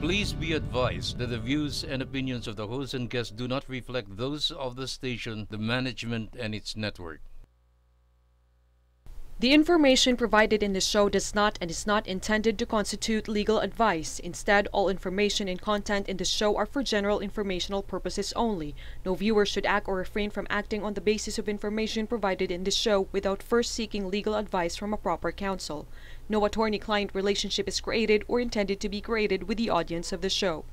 Please be advised that the views and opinions of the host and guests do not reflect those of the station, the management, and its network. The information provided in this show does not and is not intended to constitute legal advice. Instead, all information and content in this show are for general informational purposes only. No viewer should act or refrain from acting on the basis of information provided in this show without first seeking legal advice from a proper counsel. No attorney-client relationship is created or intended to be created with the audience of the show.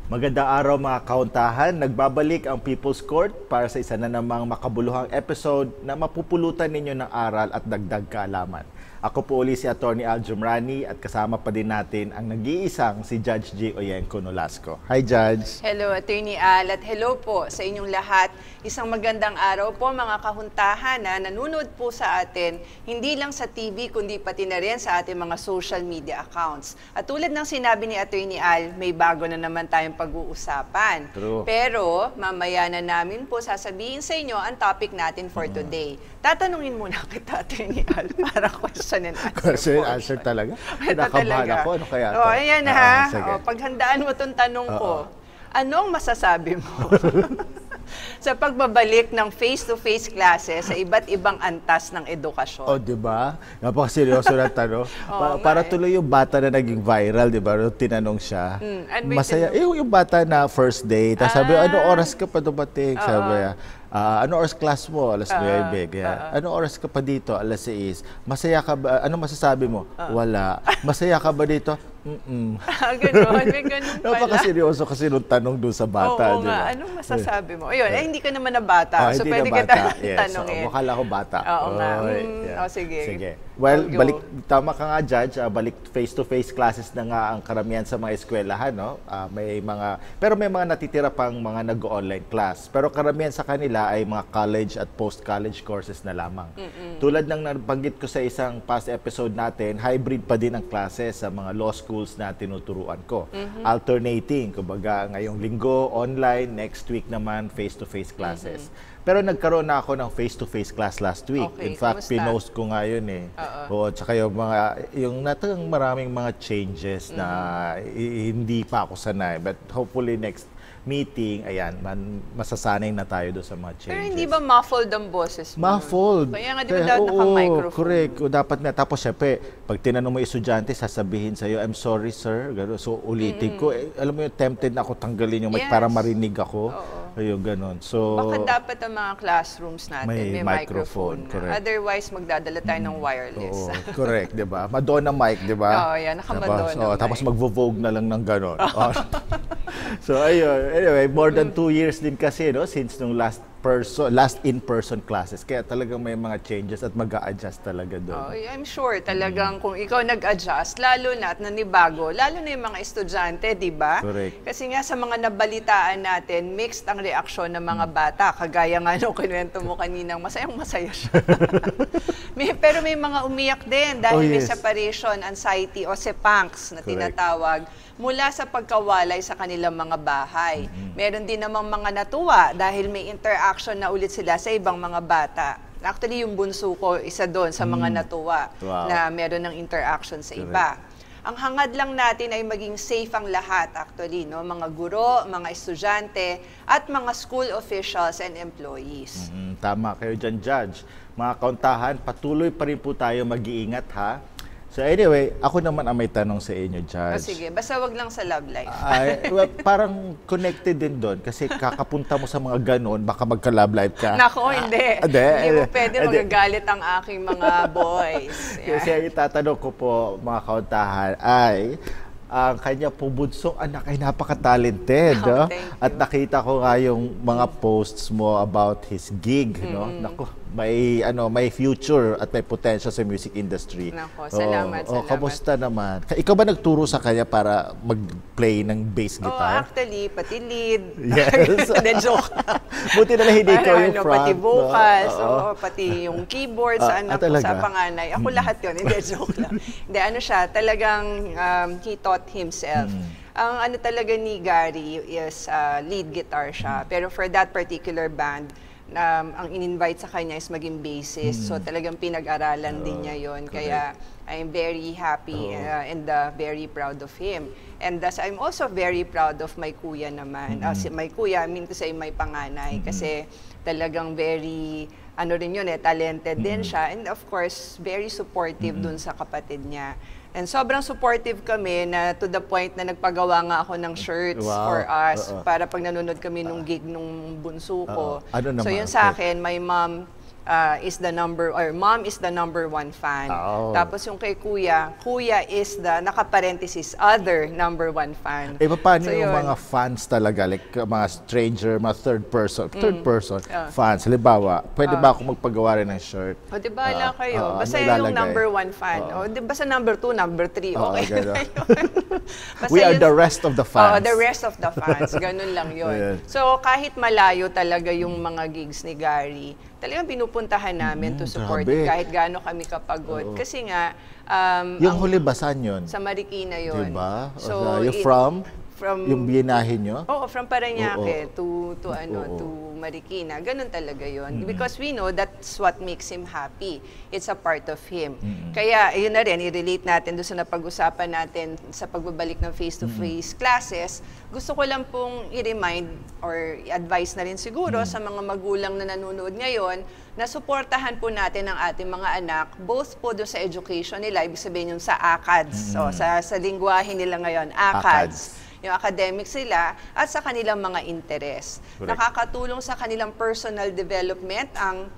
Magandang araw mga kauntahan. Nagbabalik ang People's Court para sa isa na namang makabuluhang episode na mapupulutan ninyo ng aral at dagdag kaalaman. Ako po ulit si Atty. Al Jumrani at kasama pa din natin ang nag-iisang si Judge J. Oyenko Nolasco. Hi, Judge! Hello, Atty. Al, at hello po sa inyong lahat. Isang magandang araw po mga kahuntahan na nanonood po sa atin, hindi lang sa TV kundi pati na rin sa ating mga social media accounts. At tulad ng sinabi ni Atty. Al, may bago na naman tayong pag-uusapan. True. Pero mamaya na namin po sasabihin sa inyo ang topic natin for today. Tatanungin muna kita, Atty. Al, para question and answer. Question and answer talaga? Kinakabahan ako. Ano kaya ito? Ayan ha. Paghandaan mo itong tanong ko. Anong masasabi mo sa pagbabalik ng face-to-face classes sa iba't ibang antas ng edukasyon? Oh, di ba? Napakaseryoso na tanong. Para tuloy yung bata na naging viral, di ba? Tinanong siya. Masaya. Yung bata na first day. Tapos sabi, ano oras ka pa dumating? Sabi niya, ano oras class mo? Alas 9. Ano oras ka pa dito? Alas 6. Masaya ka ba? Ano masasabi mo? Wala. Masaya ka ba dito? Ganon. May ganon pala. Napakaseryoso kasi nung tanong doon sa bata. Oo nga. Anong masasabi mo? Ayun, hindi ka naman na bata. So, pwede ka tanongin. Mukha lang ako bata. Oo nga. Sige. Well, tama ka nga, Judge. Balik face-to-face classes na nga ang karamihan sa mga eskwelahan, no? Pero may mga natitira pang mga nag-online class. Pero karamihan sa kanila ay mga college at post-college courses na lamang. Tulad ng nabanggit ko sa isang past episode natin, hybrid pa din ang classes sa mga law schools na tinuturuan ko. Alternating, kumbaga ngayong linggo online, next week naman face-to-face classes. Pero nagkaroon na ako ng face-to-face class last week. Okay, in fact, pinost ko nga yun eh. Oo, tsaka yung maraming mga changes na hindi pa ako sanay. But hopefully next meeting, ayan, masasanay na tayo doon sa mga changes. Pero hindi ba muffled ang boses mo? Muffled. Kaya nga di ba dapat naka-microphone? Correct. O, dapat nga. Tapos syempre, pag tinanong mo yung estudyante, sasabihin sa'yo, I'm sorry, sir. Gano. So, ulitin ko. Alam mo yung tempted na ako tanggalin yung mic para marinig ako. Ayun, ganon. So, baka dapat ang mga classrooms natin may microphone. Otherwise, magdadala tayo ng wireless. Correct, di ba? Madonna mic, di ba? Oo, yan. Naka-Madonna mic. Tapos magvo-vogue na lang ng ganon. So, ayun. Anyway, more than 2 years din kasi, no? Since nung last in-person classes. Kaya talagang may mga changes at mag-a-adjust talaga doon. I'm sure talagang kung ikaw nag-adjust, lalo na at nanibago, lalo na yung mga estudyante, di ba? Correct. Kasi nga sa mga nabalitaan natin, mixed ang reaksyon ng mga bata. Kagaya nga nung kinuwento mo kaninang masayang-masaya siya. Pero may mga umiyak din dahil may separation anxiety o sepangs na tinatawag mula sa pagkawalay sa kanilang mga bahay. Meron din namang mga natuwa dahil may interaction na ulit sila sa ibang mga bata. Actually, yung bunso ko, isa doon sa mga natuwa na meron ng interaction sa iba. Ang hangad lang natin ay maging safe ang lahat actually, no? Mga guro, mga estudyante, at mga school officials and employees. Tama kayo dyan, Judge. Mga kauntahan, patuloy pa rin po tayo mag-iingat, ha? So anyway, ako naman ang may tanong sa inyo, Judge. Sige, basta wag lang sa love life. Parang connected din doon kasi kakapunta mo sa mga ganon, baka magka-love life ka. Nako, hindi. Hindi mo pwede magagalit ang aking mga boys. Kasi ang itatanong ko po, mga kauntahan, ay ang kanya po bunsong anak ay napaka-talented. At nakita ko nga yung mga posts mo about his gig. No? Naku, may future at may potential sa music industry. Nako, salamat. Kamusta naman? Ikaw ba nagturo sa kanya para mag-play ng bass guitar? Actually, pati lead. Yes. Joke. Buti na lang hindi ko yung front. Pati vocals, pati yung keyboard sa anak ko, sa panganay. Ako lahat yun, hindi, joke lang. Hindi, siya, talagang he taught himself. Ang talaga ni Gary is lead guitar siya. Pero for that particular band, ang in-invite sa kanya is maging bassist. So talagang pinag-aralan din niya yon. Kaya I'm very happy and very proud of him. And thus, I'm also very proud of my kuya naman. My kuya, I mean to say, my panganay. Kasi talagang very, ano rin yun talented din siya. And of course, very supportive dun sa kapatid niya. And sobrang supportive kami na to the point na nagpagawa nga ako ng shirts for us para pag nanonood kami nung gig nung bunso ko. Ano naman? So yun sa akin, my mom is the mom is the number 1 fan. Tapos yung kay kuya is the naka-parenthesis other number 1 fan. Paano yung mga fans talaga, like mga stranger, mga third person fans? Halimbawa, pwede ba ako magpagawa rin ng shirt? O di ba lang kayo? Basta yung number 1 fan. O di ba sa number 2, number 3, okay na yun. We are the rest of the fans. The rest of the fans. Ganun lang yun. So kahit malayo talaga yung mga gigs ni Gary, talagang pinupuntahan namin to support kahit gaano kami kapagod. Kasi nga, yung huli ba saan yun? sa Marikina yun. Diba? So, from yung binahin nyo? Oo, from Parañaque to Marikina. Ganun talaga yun. Because we know that's what makes him happy. It's a part of him. Kaya, yun na rin, i-relate natin doon sa napag-usapan natin sa pagbabalik ng face-to-face classes. Gusto ko lang pong i-remind or i-advise na rin siguro sa mga magulang na nanonood ngayon na suportahan po natin ang ating mga anak, both po doon sa education nila, ibig sabihin yung sa ACADS, sa lingwahe nila ngayon, ACADS. Yung academics nila at sa kanilang mga interes. Nakakatulong sa kanilang personal development ang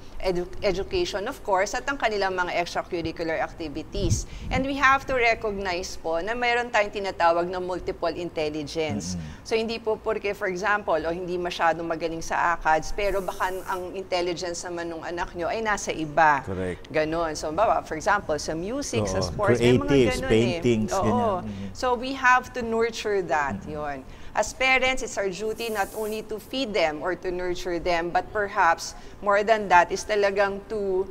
education, of course, at ang kanilang mga extracurricular activities. And we have to recognize po na mayroon tayong tinatawag na multiple intelligence. So hindi po porque, for example, o hindi masyadong magaling sa ACADS, pero baka ang intelligence naman ng anak nyo ay nasa iba. Correct. Ganon. So, for example, sa music, sa sports, creatives, may mga ganon paintings, ganyan. So we have to nurture that. Yun. As parents, it's our duty not only to feed them or to nurture them, but perhaps more than that is talagang to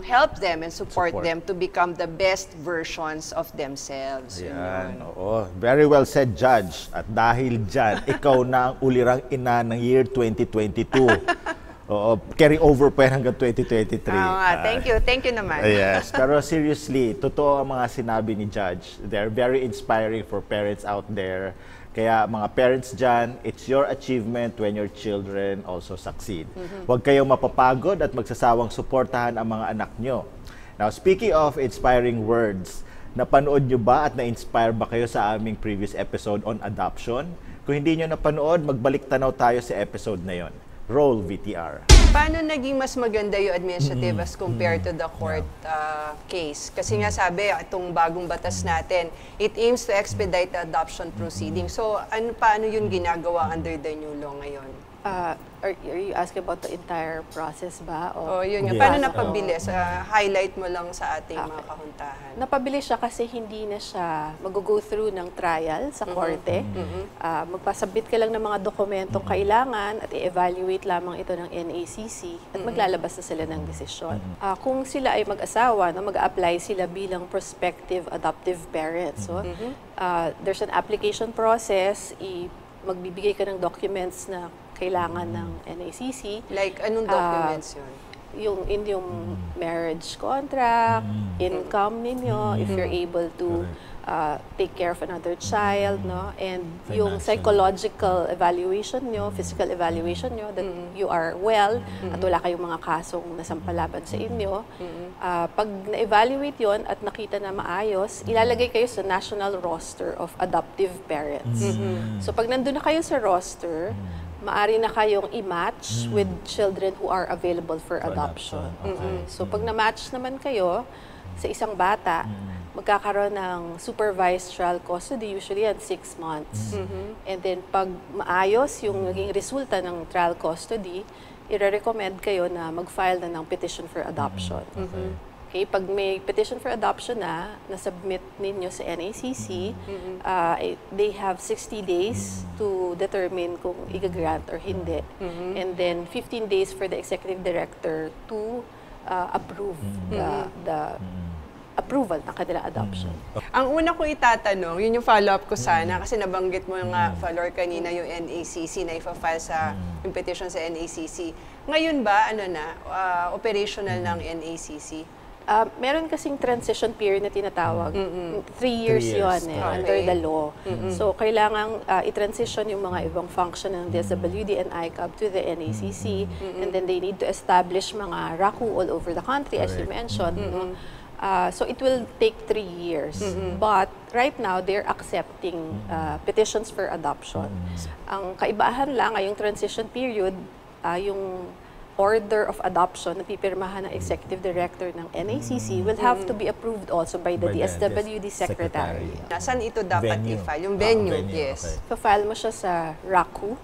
help them and support them to become the best versions of themselves. Yan. Oo. Very well said, Judge. At dahil dyan, ikaw na ang ulirang ina ng year 2022. Oo, carry over pa yan hanggang 2023. Thank you. Thank you naman. Yes. Pero seriously, totoo ang mga sinabi ni Judge. They're very inspiring for parents out there. Kaya mga parents dyan, it's your achievement when your children also succeed. Huwag kayong mapapagod at magsasawang suportahan ang mga anak nyo. Now, speaking of inspiring words, napanood nyo ba at na-inspire ba kayo sa aming previous episode on adoption? Kung hindi nyo napanood, magbalik tanaw tayo sa episode na yon. Roll VTR. Paano naging mas maganda yung administrative as compared to the court case? Kasi nga sabi, itong bagong batas natin, it aims to expedite the adoption proceeding. So, paano yun ginagawa under the new law ngayon? Are you asking about the entire process ba? Yun nga. Paano napabilis? Highlight mo lang sa ating mga kahuntahan. Napabilis siya kasi hindi na siya mag-go through ng trial sa korte. Magpasabit ka lang ng mga dokumentong kailangan at i-evaluate lamang ito ng NACC at maglalabas na sila ng desisyon. Kung sila ay mag-asawa, mag-a-apply sila bilang prospective adoptive parents. So, there's an application process, magbibigay ka ng documents na kailangan ng NACC. Like, anong documents yun? Yung marriage contract, income ninyo, if you're able to take care of another child, no? And yung psychological evaluation nyo, physical evaluation nyo, that you are well, at wala kayong mga kasong nasampalaban sa inyo. Pag na-evaluate yon at nakita na maayos, ilalagay kayo sa national roster of adoptive parents. So pag nandun na kayo sa roster, maari na kayong i-match with children who are available for adoption. So pag na-match naman kayo sa isang bata, magkakaroon ng supervised trial custody, usually at 6 months. And then pag maayos yung naging resulta ng trial custody, i-recommend kayo na mag-file na ng petition for adoption. Okay, pag may petition for adoption na-submit ninyo sa NACC, they have 60 days to determine kung i-grant or hindi. And then 15 days for the executive director to approve approval ng kanilang adoption. Ang una kong itatanong, yun yung follow-up ko sana, kasi nabanggit mo nga, Valor, kanina yung NACC na ipa-file sa yung petition sa NACC. Ngayon ba, operational ng NACC? Meron kasing transition period na tinatawag. 3 years yun under the law. So, kailangang i-transition yung mga ibang function ng DSWD and ICAB to the NACC. And then they need to establish mga RACU all over the country, as you mentioned. So it will take 3 years. But right now, they're accepting petitions for adoption. Ang kaibahan lang ay yung transition period, yung order of adoption na pipirmahan ng executive director ng NACC will have to be approved also by the DSWD secretary. Saan ito dapat i-file? Yung venue, yes. So file mo siya sa RACU,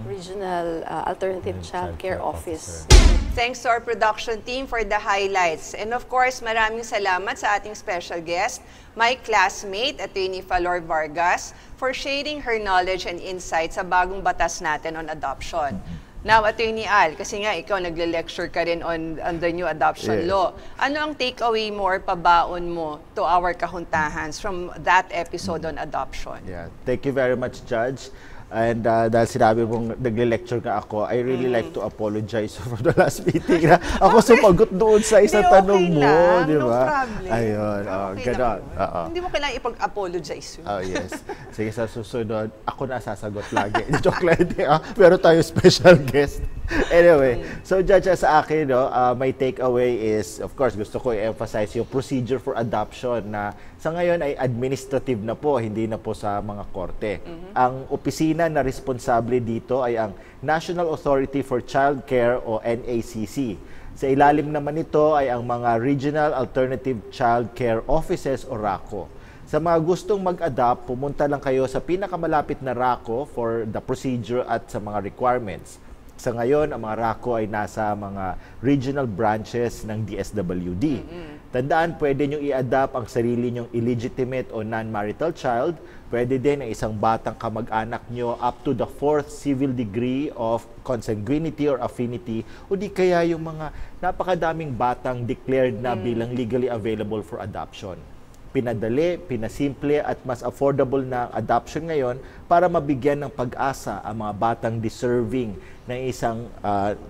Regional Alternative Child Care Office. Thanks to our production team for the highlights. And of course, maraming salamat sa ating special guest, my classmate, Attorney Valor Vargas, for sharing her knowledge and insights sa bagong batas natin on adoption. Now, Attorney Al, kasi nga ikaw nagle-lecture ka rin on the new adoption law. Ano ang takeaway mo or pabaon mo to our kahuntahans from that episode on adoption? Yeah, thank you very much, Judge. And dahil sinabi mong nagle-lecture ka ako, I really like to apologize for the last meeting na ako sumagot doon sa isang tanong mo, di ba? No problem. Ayun, gano'n. Hindi mo kailangan ipag-apologize. Oh, yes. Sige, sa susunod, ako na sasagot lagi. Joke lang, hindi. Pero tayo special guest. Anyway, so Judge, sa akin, my takeaway is, of course, gusto ko i-emphasize yung procedure for adoption na sa ngayon ay administrative na po, hindi na po sa mga korte. Ang opisina na responsable dito ay ang National Authority for Child Care o NACC. Sa ilalim naman nito ay ang mga Regional Alternative Child Care Offices o RACO. Sa mga gustong mag-adopt, pumunta lang kayo sa pinakamalapit na RACO for the procedure at sa mga requirements. Sa ngayon, ang mga RACO ay nasa mga regional branches ng DSWD. Tandaan, pwede nyo i-adopt ang sarili nyong illegitimate o non-marital child. Pwede din ang isang batang kamag-anak nyo up to the 4th civil degree of consanguinity or affinity, o di kaya yung mga napakadaming batang declared na bilang legally available for adoption. Pinadali, pinasimple at mas affordable na adoption ngayon para mabigyan ng pag-asa ang mga batang deserving ng isang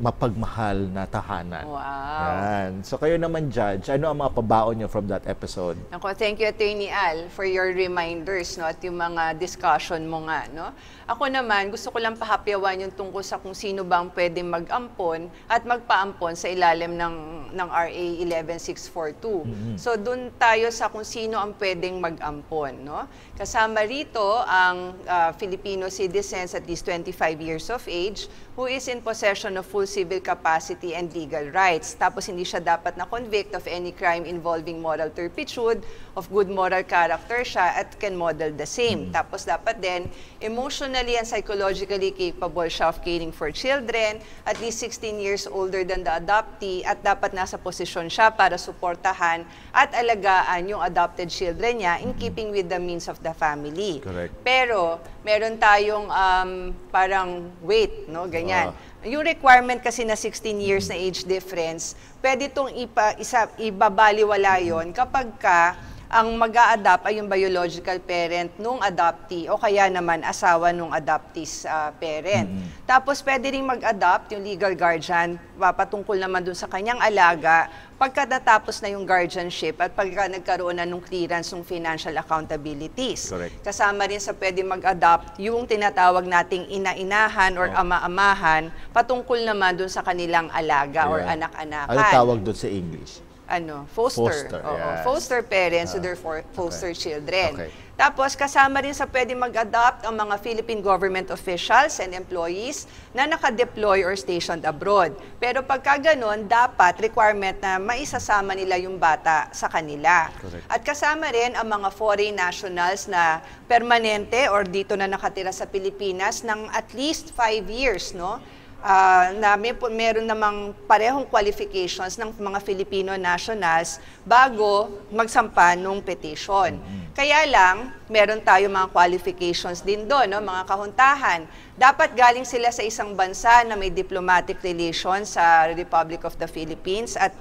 mapagmahal na tahanan. Wow. Yan. So kayo naman, Judge, ano ang mga pabaon niyo from that episode? Ako, thank you, Attorney Al, for your reminders, no, at yung mga discussion mo nga. No? Ako naman, gusto ko lang pahapyawan yung tungkol sa kung sino bang pwedeng mag-ampon at magpaampon sa ilalim ng RA 11642. So doon tayo sa kung sino ang pwedeng mag-ampon. No? Kasama rito ang Filipino citizens at least 25 years of age who is in possession of full civil capacity and legal rights. Tapos hindi siya dapat na-convict of any crime involving moral turpitude, of good moral character siya, at can model the same. Tapos dapat din, emotionally and psychologically capable siya of caring for children, at least 16 years older than the adoptee, at dapat nasa posisyon siya para suportahan at alagaan yung adopted children niya in keeping with the means of the family. Correct. Pero, meron tayong parang weight, no? Ganyan. Yung requirement kasi na 16 years na age difference, pwede itong ibabaliwala yun kapag ang mag-a-adopt ay yung biological parent nung adoptee o kaya naman asawa nung adoptee's parent. Tapos pwede rin mag-adopt yung legal guardian, patungkol naman dun sa kanyang alaga pagka natapos na yung guardianship at pagka nagkaroon na nung clearance ng financial accountabilities. Correct. Kasama rin sa pwede mag-adopt yung tinatawag nating ina-inahan or ama-amahan patungkol naman dun sa kanilang alaga or anak-anakan. Ano tawag dun sa English? Foster. Yes. Foster parents to their foster children. Okay. Tapos kasama rin sa pwede mag-adopt ang mga Philippine government officials and employees na naka-deploy or stationed abroad. Pero pagka ganun, dapat requirement na maisasama nila yung bata sa kanila. Correct. At kasama rin ang mga foreign nationals na permanente or dito na nakatira sa Pilipinas ng at least 5 years, no? na meron namang parehong qualifications ng mga Filipino nationals bago magsampa ng petition. Kaya lang, meron tayo mga qualifications din doon, no? Mga kahuntahan. Dapat galing sila sa isang bansa na may diplomatic relations sa Republic of the Philippines at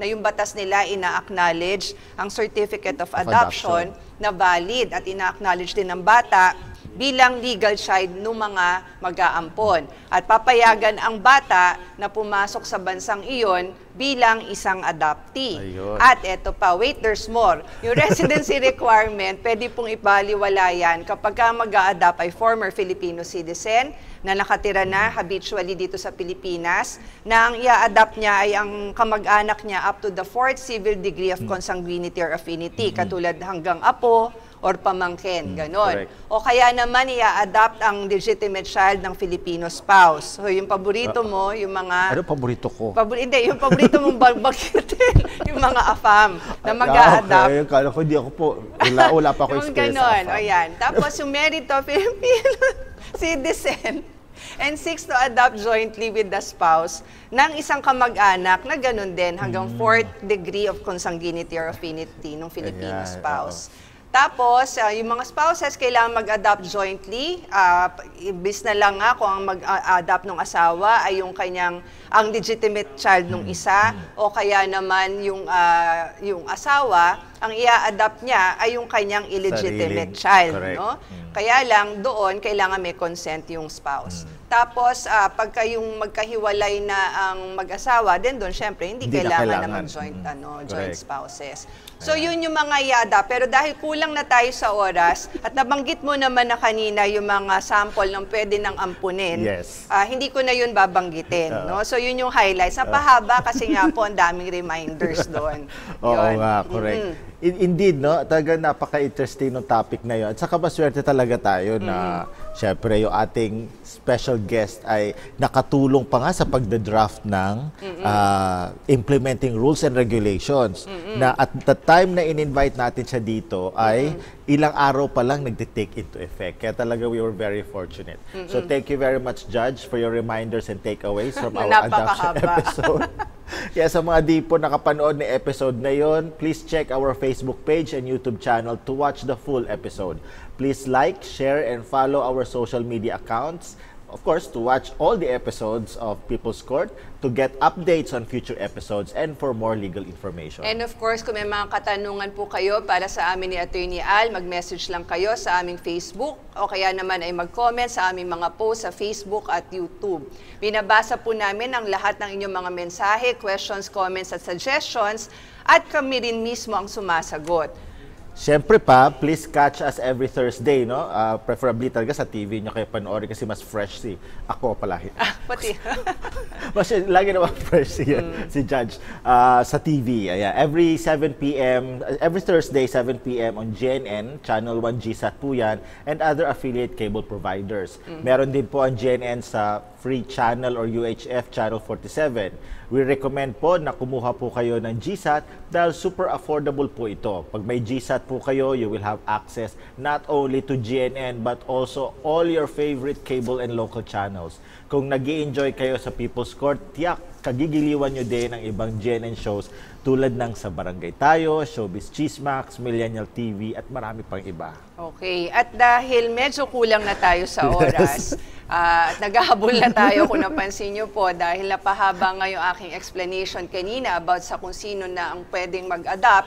na yung batas nila ina-acknowledge ang Certificate of Adoption na valid at ina-acknowledge din ng bata bilang legal child ng mga mag-aampon. At papayagan ang bata na pumasok sa bansang iyon bilang isang adoptee. Ayun. At eto pa, wait, there's more. Yung residency requirement, pwede pong ibaliwala yan kapag ka mag-a-adopt ay former Filipino citizen na nakatira na habitually dito sa Pilipinas, na ang i-adopt niya ay ang kamag-anak niya up to the 4th civil degree of consanguinity or affinity, katulad hanggang apo, or pamangkin, ganon. Correct. O kaya naman i-adopt ang legitimate child ng Filipino spouse. So yung paborito mo, yung mga... Ano paborito ko? Hindi, yung paborito mong bagbagitin, yung mga AFAM na mag-a-adopt. Okay, kala ko di ako po. Wala pa ako Yung experience ganon, sa AFAM. ayan. Tapos yung merito, Filipino citizen, and 6 to adopt jointly with the spouse ng isang kamag-anak na ganun din hanggang 4th degree of consanguinity or affinity ng Filipino Ayan, spouse. Tapos, yung mga spouses kailangan mag-adopt jointly. Ibis na lang nga kung ang mag-adopt ng asawa ay yung ang legitimate child ng isa o kaya naman yung asawa, ang i-adopt niya ay yung kanyang illegitimate child. No? Kaya lang doon, kailangan may consent yung spouse. Tapos, pagka yung magkahiwalay na ang mag-asawa, then doon, syempre, hindi kailangan na mag-joint joint spouses. So, yun yung mga i-adopt. Pero dahil kulang na tayo sa oras, at nabanggit mo naman na kanina yung mga sample ng pwede nang ampunin, hindi ko na yun babanggitin. No? So, yun yung highlights. Napahaba kasi nga po ang daming reminders doon. Oo nga, correct. Indeed, no? Talaga napaka-interesting ng topic na yun. At saka maswerte talaga tayo na syempre yung ating special guest ay nakatulong pa nga sa pagda-draft ng implementing rules and regulations. Na at the time na in-invite natin siya dito ay ilang araw pa lang nagte-take into effect. Kaya talaga we were very fortunate. So thank you very much, Judge, for your reminders and takeaways from our adoption episode. Kaya sa mga di po nakapanood ng episode na yon, please check our Facebook page and YouTube channel to watch the full episode. Please like, share, and follow our social media accounts. Of course, to watch all the episodes of People's Court, to get updates on future episodes, and for more legal information. And of course, kung may mga katanungan po kayo para sa amin ni Attorney Al, mag-message lang kayo sa aming Facebook o kaya naman ay mag-comment sa aming mga post sa Facebook at YouTube. Binabasa po namin ang lahat ng inyong mga mensahe, questions, comments at suggestions at kami rin mismo ang sumasagot. Siyempre pa, please catch us every Thursday, no? Preferably talaga sa TV nyo kayo panoorin kasi mas fresh si ako palahi. Pati. Mas lagi naman fresh si Judge sa TV. Ayan. Every 7 p.m., every Thursday, 7 p.m. on GNN, Channel 1 GSAT po yan, and other affiliate cable providers. Meron din po ang GNN sa Free Channel or UHF Channel 47. We recommend po na kumuha po kayo ng GSAT dahil super affordable po ito. Pag may GSAT po kayo, you will have access not only to GNN but also all your favorite cable and local channels. Kung nag-i-enjoy kayo sa People's Court, tiyak, kagigiliwan nyo din ng ibang GNN shows tulad ng Sa Barangay Tayo, Showbiz Chismax, Millennial TV at marami pang iba. Okay. At dahil medyo kulang na tayo sa oras, at naghahabol na tayo kung napansin nyo po dahil napahaba nga yung aking explanation kanina about sa kung sino na ang pwedeng mag-adopt,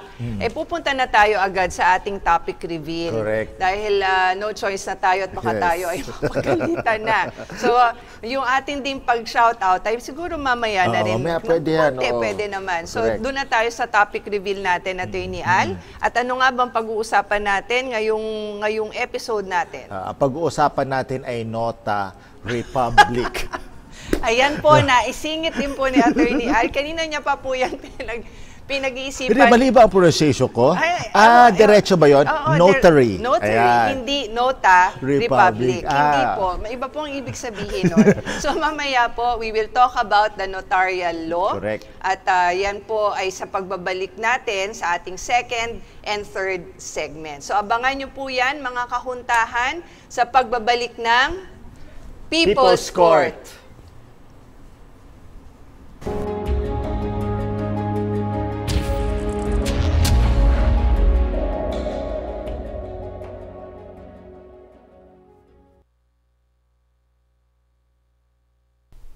pupunta na tayo agad sa ating topic reveal. Correct. Dahil no choice na tayo at baka tayo ay mapagalitan na. So, yung ating din pag-shoutout ay siguro mamaya na rin. Mamaya pwede yan. Pwede naman. So, correct. doon na tayo sa topic reveal natin, Attorney Al. At ano nga bang pag-uusapan natin ngayong episode natin? Ang pag-uusapan natin ay Nota Republic. Ayan po, naisingit din po ni Attorney Al. Kanina niya pa po yan pinag-iisipan. Hindi, mali ba ang pronunciation ko? Diretso ba yun? Notary. Notary, hindi Nota Republic. Hindi po. May iba pong ibig sabihin nun. So mamaya po, we will talk about the notarial law. Correct. At yan po ay sa pagbabalik natin sa ating second and third segment. So abangan nyo po yan, mga kahuntahan, sa pagbabalik ng People's Court.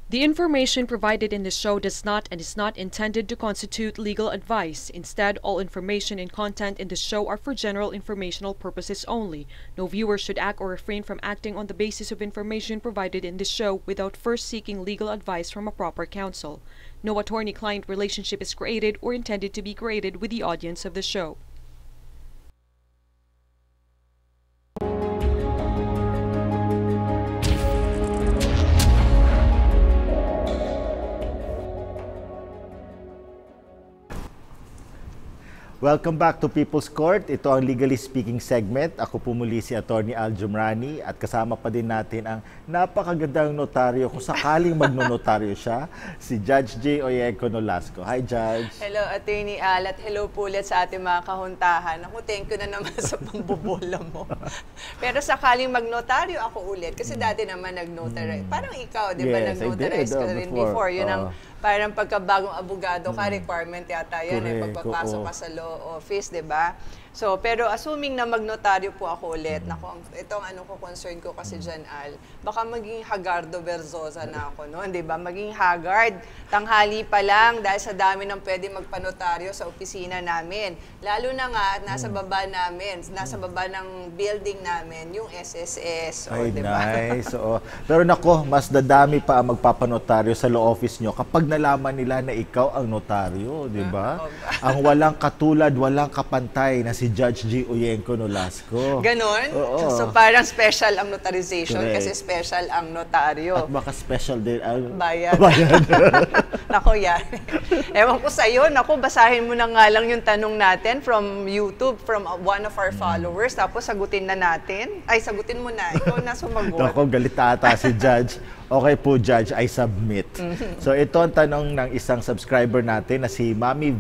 The information provided in the show does not and is not intended to constitute legal advice. Instead, all information and content in the show are for general informational purposes only. No viewer should act or refrain from acting on the basis of information provided in the show without first seeking legal advice from a proper counsel. No attorney-client relationship is created or intended to be created with the audience of the show. Welcome back to People's Court. Ito ang Legally Speaking segment. Ako po muli si Attorney Al Jumrani at kasama pa din natin ang napakagandang notaryo kung sakaling magnonotaryo siya, si Judge J. Oyenko Nolasco. Hi, Judge. Hello, Attorney Al, at hello po ulit sa ating mga kahuntahan. Ako, thank you na naman sa pambobola mo. Pero sakaling magnotaryo ako ulit, kasi dati naman nag-notarize. Parang ikaw, di ba, nag-notarize ka rin before. Yun ang parang pagkabagong abogado ka, requirement yata yan, pagpapasok ka sa law office, di ba? So, pero assuming na magnotaryo po ako ulit, naku, itong ano ko, concern ko kasi dyan, Al, baka maging Hagardo Verzosa na ako, no? Di ba? Maging haggard, tanghali pa lang, dahil sa dami ng pwede magpanotaryo sa opisina namin. Lalo na nga, nasa baba namin, nasa baba ng building namin, yung SSS. Ay, di ba? nice. Oo. Pero nako, mas dadami pa ang magpapanotaryo sa law office nyo kapag nalaman nila na ikaw ang notaryo, di ba? Ang walang katulad, walang kapantay na si Judge J. Oyenko Nolasco. Ganon? Oo. So parang special ang notarization. Correct. Kasi special ang notaryo. At baka special din ang Bayan. Nako yan. Ewan ko sa'yo, nako, basahin mo na nga lang yung tanong natin from YouTube, from one of our followers, tapos sagutin na natin. Ay, sagutin mo na. Ikaw na sumagot. Ako, galit ata si Judge. Okay po, Judge, I submit. So ito ang tanong ng isang subscriber natin na si Mami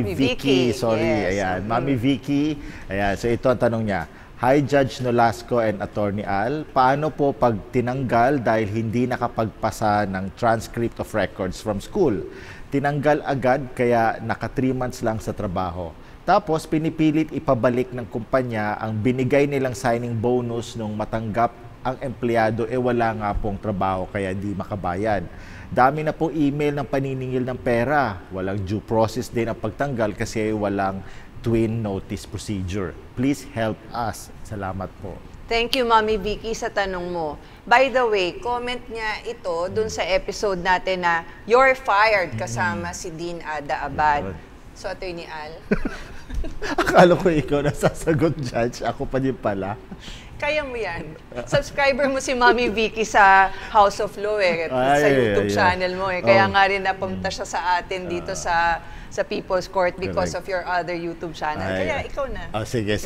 Vicky. Sorry, yes. Ayan. Mami Vicky. Ayan. So ito ang tanong niya. Hi, Judge Nolasco and Attorney Al. Paano po pag tinanggal dahil hindi nakapagpasa ng transcript of records from school? Tinanggal agad kaya naka 3 months lang sa trabaho. Tapos pinipilit ipabalik ng kumpanya ang binigay nilang signing bonus nung matanggap ang empleyado wala nga pong trabaho kaya di makabayad. Dami na po email ng paniningil ng pera. Walang due process din ang pagtanggal kasi walang twin notice procedure. Please help us. Salamat po. Thank you, Mami Vicky, sa tanong mo. By the way, comment niya ito dun sa episode natin na You're Fired kasama si Dean Ada Abad. So, Attorney Al. Akala ko ikaw nasasagot, Judge. Ako pa din pala. Kaya mo yan. Subscriber mo si Mami Vicky sa House of Law sa YouTube channel mo Kaya nga rin napunta siya sa atin dito sa People's Court because of your other YouTube channel. Kaya ikaw na. Sige.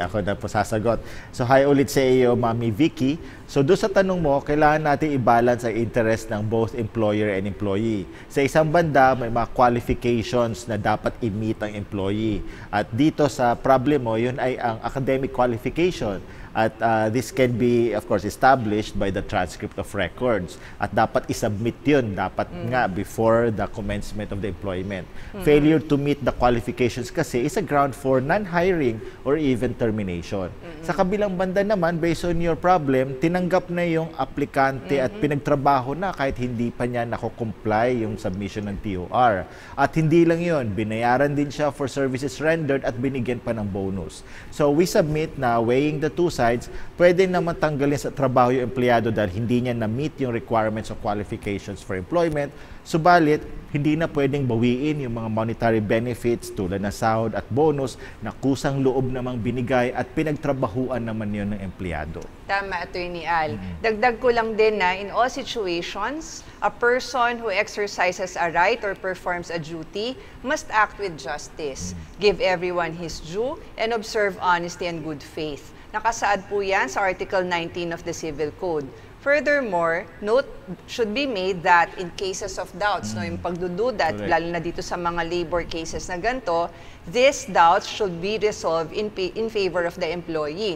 Ako na po sasagot. So, hi ulit sa iyo, Mami Vicky. So, doon sa tanong mo, kailangan natin i-balance ang interest ng both employer and employee. Sa isang banda, may mga qualifications na dapat i-meet ang employee. At dito sa problem mo, yun ay ang academic qualification. At this can be, of course, established by the transcript of records. At dapat isubmit yun, dapat nga before the commencement of the employment. Failure to meet the qualifications kasi is a ground for non-hiring or even termination. Sa kabilang banda naman, based on your problem, tinanggap na yung aplikante at pinagtrabaho na kahit hindi pa niya nako-comply yung submission ng TOR. At hindi lang yun, binayaran din siya for services rendered at binigyan pa ng bonus. So we submit na weighing the two sides, pwede naman tanggalin sa trabaho yung empleyado dahil hindi niya na-meet yung requirements o qualifications for employment. Subalit, hindi na pwedeng bawiin yung mga monetary benefits tulad ng sahod at bonus na kusang loob namang binigay at pinagtrabahuan naman yun ng empleyado. Tama, Attorney Al. Dagdag ko lang din na in all situations, a person who exercises a right or performs a duty must act with justice, give everyone his due, and observe honesty and good faith. Nakasaad po yan sa Article 19 of the Civil Code. Furthermore, note should be made that in cases of doubts, yung pagdududa, lalo na dito sa mga labor cases na ganito, these doubts should be resolved in favor of the employee,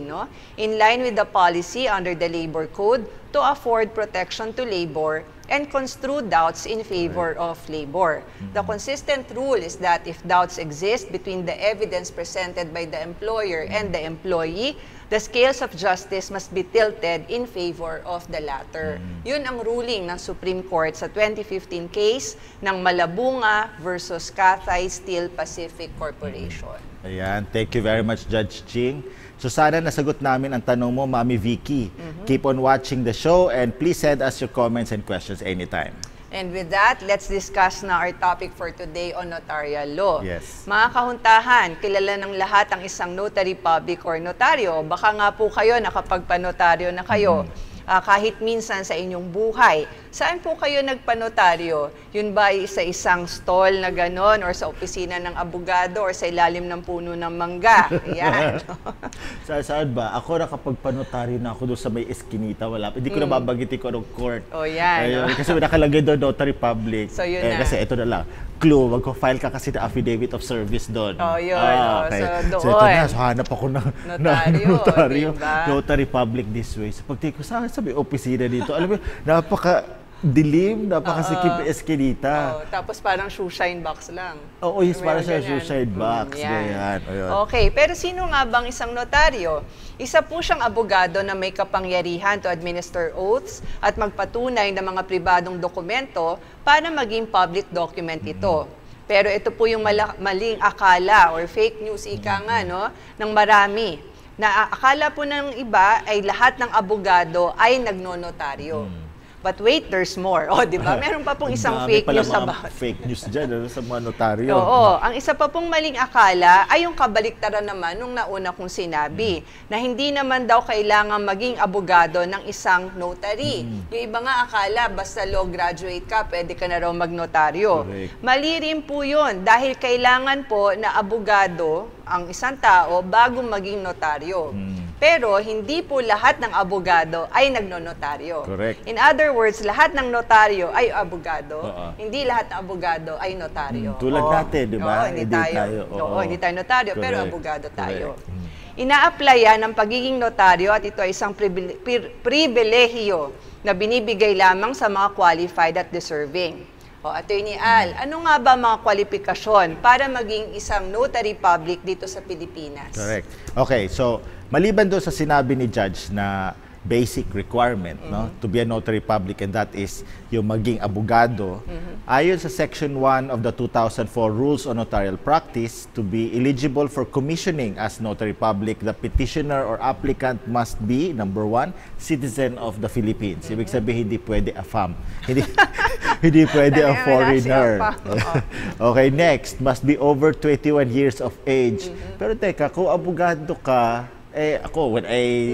in line with the policy under the Labor Code to afford protection to labor and construe doubts in favor of labor. The consistent rule is that if doubts exist between the evidence presented by the employer and the employee, the scales of justice must be tilted in favor of the latter. Yun ang ruling ng Supreme Court sa 2015 case ng Malabunga versus Cathay Steel Pacific Corporation. Ayan, thank you very much, Judge Ching. So sana nasagot namin ang tanong mo, Mami Vicky. Keep on watching the show and please send us your comments and questions anytime. And with that, let's discuss na our topic for today on notarial law. Yes. Mga kahuntahan, kilala ng lahat ang isang notary public or notaryo. Baka nga po kayo nakapagpanotaryo na kayo. Kahit minsan sa inyong buhay. Saan po kayo nagpanotaryo? Yun ba ay sa isang stall na ganon or sa opisina ng abogado or sa ilalim ng puno ng mangga? Ayan. Saan ba? Ako nakapagpanotaryo na ako doon sa may eskinita. Wala. Hindi ko na babagitin ko anong court. O yan. Ayun, kasi nakalagay doon notary public. So yun na. Kasi ito na lang. Clue, magko-file ka kasi ng affidavit of service doon. Oh, yun. Okay. So doon. So ito na, so hanap ako ng notaryo. Diba? Notary public this way. So pagtingin ko sa may opisina dito, alam mo, napaka-dilim, napakasikip eskinita. Tapos parang shoe shine box lang. Oo, yes, parang siya shoe shine box. Yan. Ayun. Okay, pero sino nga bang isang notaryo? Isa po siyang abogado na may kapangyarihan to administer oaths at magpatunay ng mga pribadong dokumento para maging public document ito. Pero ito po yung maling akala or fake news ika nga, no, ng marami. Na akala po ng iba ay lahat ng abogado ay nagnonotaryo. But wait, there's more. O, di ba? Meron pa pong isang fake news about. Fake news dyan sa mga notaryo. Oo. Ang isa pa pong maling akala ay yung kabaliktaran naman nung nauna kong sinabi na hindi naman daw kailangan maging abogado ng isang notary. Yung iba nga akala, basta law graduate ka, pwede ka na raw magnotaryo. Correct. Mali rin po yun dahil kailangan po na abogado ang isang tao bago maging notaryo. Pero hindi po lahat ng abogado ay nagnonotaryo. Correct. In other words, lahat ng notaryo ay abogado. Hindi lahat ng abogado ay notaryo. Tulad natin, di ba? Hindi tayo notaryo, pero Correct. abogado tayo. Ina-applyan ng pagiging notaryo at ito ay isang pribilehiyo na binibigay lamang sa mga qualified at deserving. Attorney Al, ano nga ba mga kwalifikasyon para maging isang notary public dito sa Pilipinas? Correct. Okay, so maliban doon sa sinabi ni Judge na basic requirement no, to be a notary public, and that is yung maging abogado, ayon sa Section 1 of the 2004 Rules on Notarial Practice, to be eligible for commissioning as notary public, the petitioner or applicant must be, number 1, citizen of the Philippines. Ibig sabihin, hindi pwede a FAM. Hindi pwede a foreigner. Okay, next, must be over 21 years of age. Pero teka, kung abogado ka, ako, when I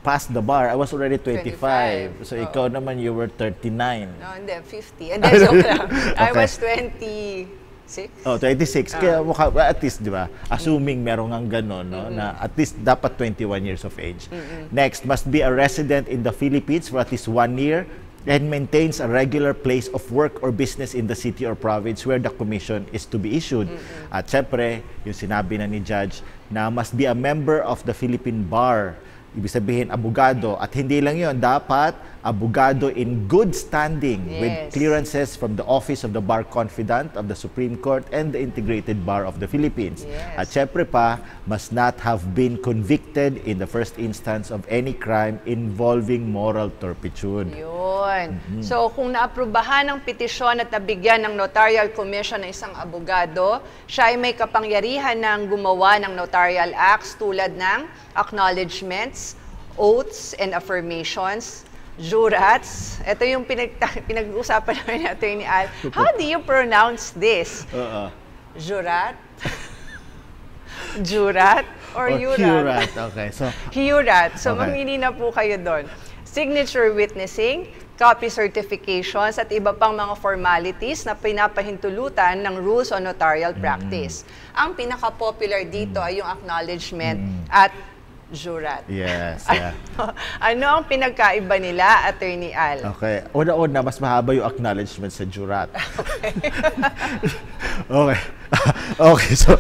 passed the bar, I was already 25. So ikaw naman, you were 39. No, hindi, 50. And then, joke lang. I was 26. Oh, 26. Kaya mukha, at least, di ba? Assuming meron ang ganon, no? Na at least dapat 21 years of age. Next, must be a resident in the Philippines for at least 1 year and maintains a regular place of work or business in the city or province where the commission is to be issued. At syempre, yung sinabi na ni Judge, na must be a member of the Philippine Bar. Ibig sabihin, abogado. At hindi lang yun, dapat abogado in good standing with clearances from the Office of the Bar Confidant of the Supreme Court and the Integrated Bar of the Philippines. At syempre pa, must not have been convicted in the first instance of any crime involving moral turpitude. Yun. So, kung naaprubahan ng petisyon at nabigyan ng notarial commission ng isang abogado, siya ay may kapangyarihan ng gumawa ng notarial acts tulad ng acknowledgements, oaths and affirmations, jurats. Ito yung pinag-uusapan namin ni Attorney Al. How do you pronounce this? Jurat? Jurat? Or yurat? Jurat, okay. So, Jurat. So, mamili na po kayo doon. Signature witnessing, copy certifications, at iba pang mga formalities na pinapahintulutan ng rules on notarial practice. Ang pinaka-popular dito ay yung acknowledgement at jurat. yes. Ano ang pinagkaiba nila, Attorney Al? Okay. Una-una, mas mahaba yung acknowledgement sa jurat. Okay. Okay, so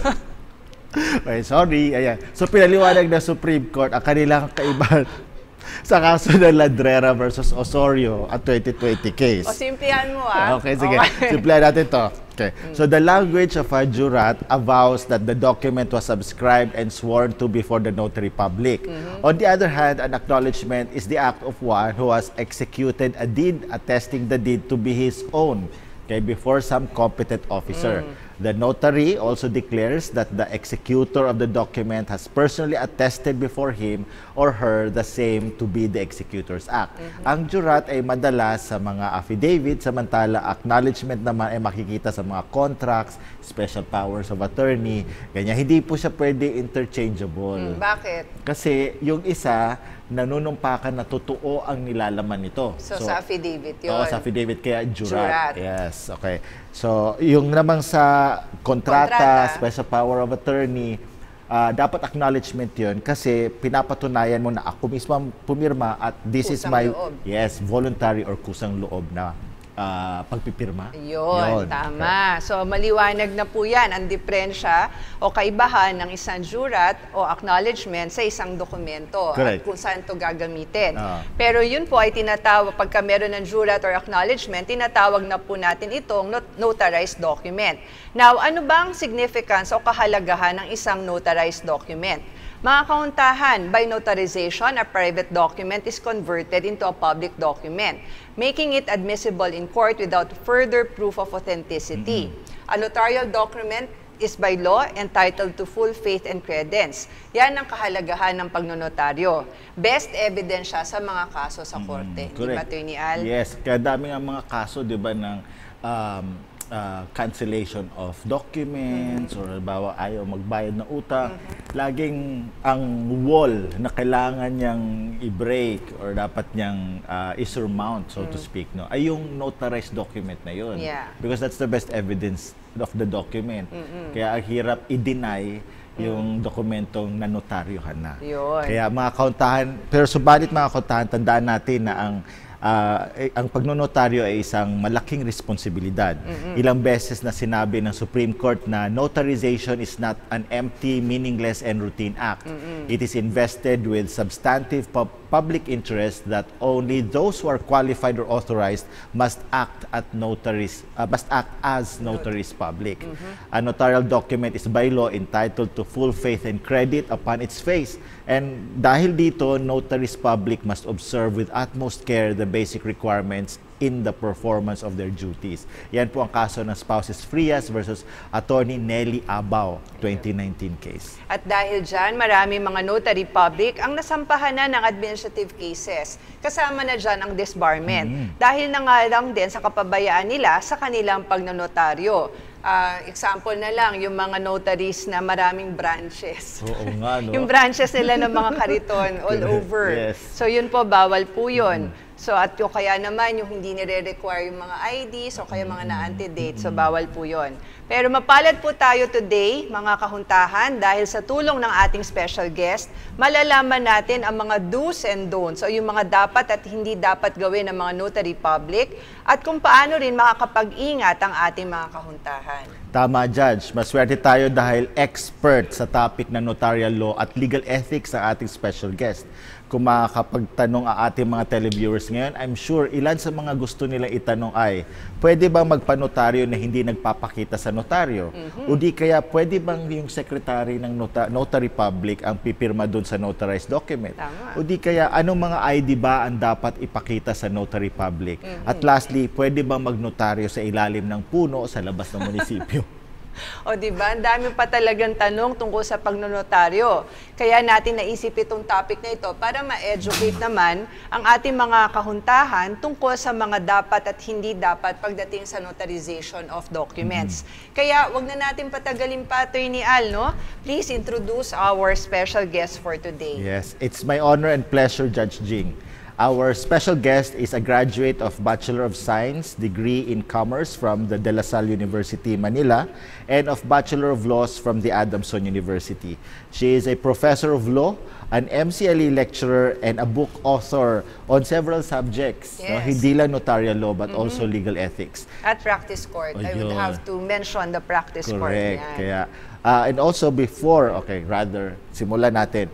okay, sorry. Ayan. So pinaliwanag ng Supreme Court ang kanilang kaibahan. sa kaso ng Ladrera versus Osorio at 2020 case. O, simplihan mo Okay, sige. Simplihan natin to. Okay. So the language of a jurat avows that the document was subscribed and sworn to before the notary public. On the other hand, an acknowledgement is the act of one who has executed a deed attesting the deed to be his own, okay, before some competent officer. The notary also declares that the executor of the document has personally attested before him or her the same to be the executor's act. Ang jurat ay madalas sa mga affidavit, samantala acknowledgement naman ay makikita sa mga contracts, special powers of attorney, ganyan. Hindi po siya pwede interchangeable. Bakit? Kasi yung isa, nanunumpakan na totoo ang nilalaman nito. So sa affidavit yun? Oo, sa affidavit, kaya jurat. Jurat. Yes, okay. So, yung namang sa kontrata, special power of attorney, dapat acknowledgement yun kasi pinapatunayan mo na ako mismo ang pumirma at this is my voluntary or kusang loob na pagpipirma. Yun, tama. So, maliwanag na po yan ang diferensya o kaibahan ng isang jurat o acknowledgement sa isang dokumento at kung saan ito gagamitin. Pero yun po ay tinatawag, pagka meron ng jurat or acknowledgement, tinatawag na po natin itong notarized document. Now, ano ba ang significance o kahalagahan ng isang notarized document? Mga kauntahan, by notarization, a private document is converted into a public document, making it admissible in court without further proof of authenticity. A notarial document is by law entitled to full faith and credence. Yan ang kahalagahan ng pagnonotaryo. Best evidence siya sa mga kaso sa korte. Di ba, Attorney Al? Yes, kaya dami nga mga kaso, di ba, ng cancellation of documents or halimbawa ayaw magbayad ng utang, laging ang wall na kailangan niyang i-break or dapat niyang i-surmount, so to speak, no, ay yung notarized document na yun. Because that's the best evidence of the document. Kaya ang hirap i-deny yung dokumentong nanotaryohan na. Kaya mga kauntahan, pero subalit mga kauntahan, tandaan natin na ang pagnonotaryo ay isang malaking responsibilidad. Ilang beses na sinabi ng Supreme Court na notarization is not an empty, meaningless, and routine act. It is invested with substantive public interest that only those who are qualified or authorized must act as notaries public. A notarial document is by law entitled to full faith and credit upon its face. And dahil dito, notaries public must observe with utmost care the basic requirements in the performance of their duties. Yan po ang kaso ng Spouses Frias versus Attorney Nelly Abao, 2019 case. At dahil dyan, marami mga notary public ang nasampahan na ng administrative cases. Kasama na dyan ang disbarment. Dahil na nga lang din sa kapabayaan nila sa kanilang pagnonotaryo. Example na lang, yung mga notaries na maraming branches. Oo nga, no? Yung branches nila ng mga kariton all over. So yun po, bawal po yun. So at yung kaya naman yung hindi nire-require yung mga IDs o kaya mga na-antedate, so bawal po yun. Pero mapalad po tayo today, mga kahuntahan, dahil sa tulong ng ating special guest, malalaman natin ang mga do's and don'ts, o yung mga dapat at hindi dapat gawin ng mga notary public, at kung paano rin makakapag-ingat ang ating mga kahuntahan. Tama, Judge. Maswerte tayo dahil expert sa topic ng notarial law at legal ethics ang ating special guest. Kung makakapagtanong ang ating mga televiewers ngayon, I'm sure ilan sa mga gusto nilang itanong ay, pwede bang magpanotaryo na hindi nagpapakita sa notaryo? O di kaya, pwede bang yung secretary ng notary public ang pipirma doon sa notarized document? O di kaya, anong mga ID ba ang dapat ipakita sa notary public? At lastly, pwede bang magnotaryo sa ilalim ng puno sa labas ng munisipyo? O diba, ang dami pa talagang tanong tungkol sa pagnonotaryo. Kaya natin naisip itong topic na ito para ma-educate naman ang ating mga kahuntahan tungkol sa mga dapat at hindi dapat pagdating sa notarization of documents. Kaya wag na natin patagalin pa, Attorney Al, no? Please introduce our special guest for today. Yes, it's my honor and pleasure, Judge Jing. Our special guest is a graduate of Bachelor of Science degree in Commerce from the De La Salle University, Manila, and of Bachelor of Laws from the Adamson University. She is a professor of law, an MCLE lecturer, and a book author on several subjects. No? Hindi lang notarial law, but also legal ethics. At practice court. I would have to mention the practice court. Correct. Kaya, and also before, simulan natin.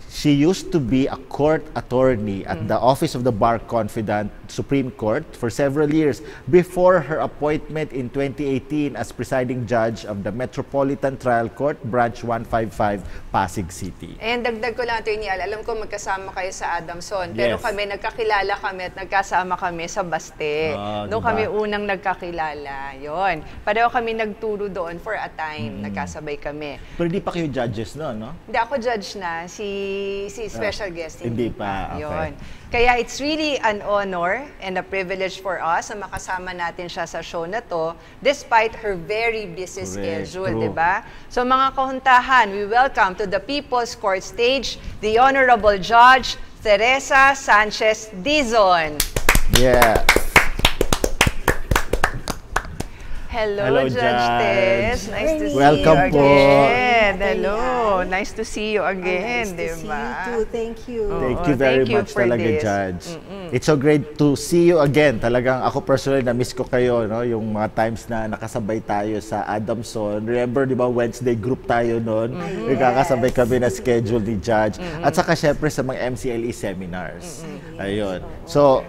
She used to be a court attorney at the Office of the Bar Confidant, Supreme Court, for several years before her appointment in 2018 as presiding judge of the Metropolitan Trial Court, Branch 155, Pasig City. And dagdag ko lang, Atty. Al, alam ko magkasama kayo sa Adamson, pero Yes. nagkakilala kami at nagkasama kami sa Baste. Doon diba? kami unang nagkakilala. Yon. Pareho kami nagturo doon for a time. Nagkasabay kami. Pero di pa kayo judges no? Hindi ako judge na, si special guest. Hindi pa, okay. Yun. Kaya it's really an honor and a privilege for us na makasama natin siya sa show na to despite her very busy schedule, true. di ba? So mga kahuntahan, we welcome to the People's Court stage the Honorable Judge Teresa Sanchez Dizon. Yeah. Hello, Judge Tess. Nice to see Welcome you po. again. Hello. Nice to see you again, Nice to see diba? you too. Thank you. Thank you very thank you much for talaga, this. Judge. It's so great to see you again. Talagang ako personally, na-miss ko kayo, no? Yung mga times na nakasabay tayo sa Adamson. Remember, di ba, Wednesday group tayo noon? Nagkakasabay kami na schedule ni Judge. At saka, syempre, sa mga MCLE seminars. Ayun. So,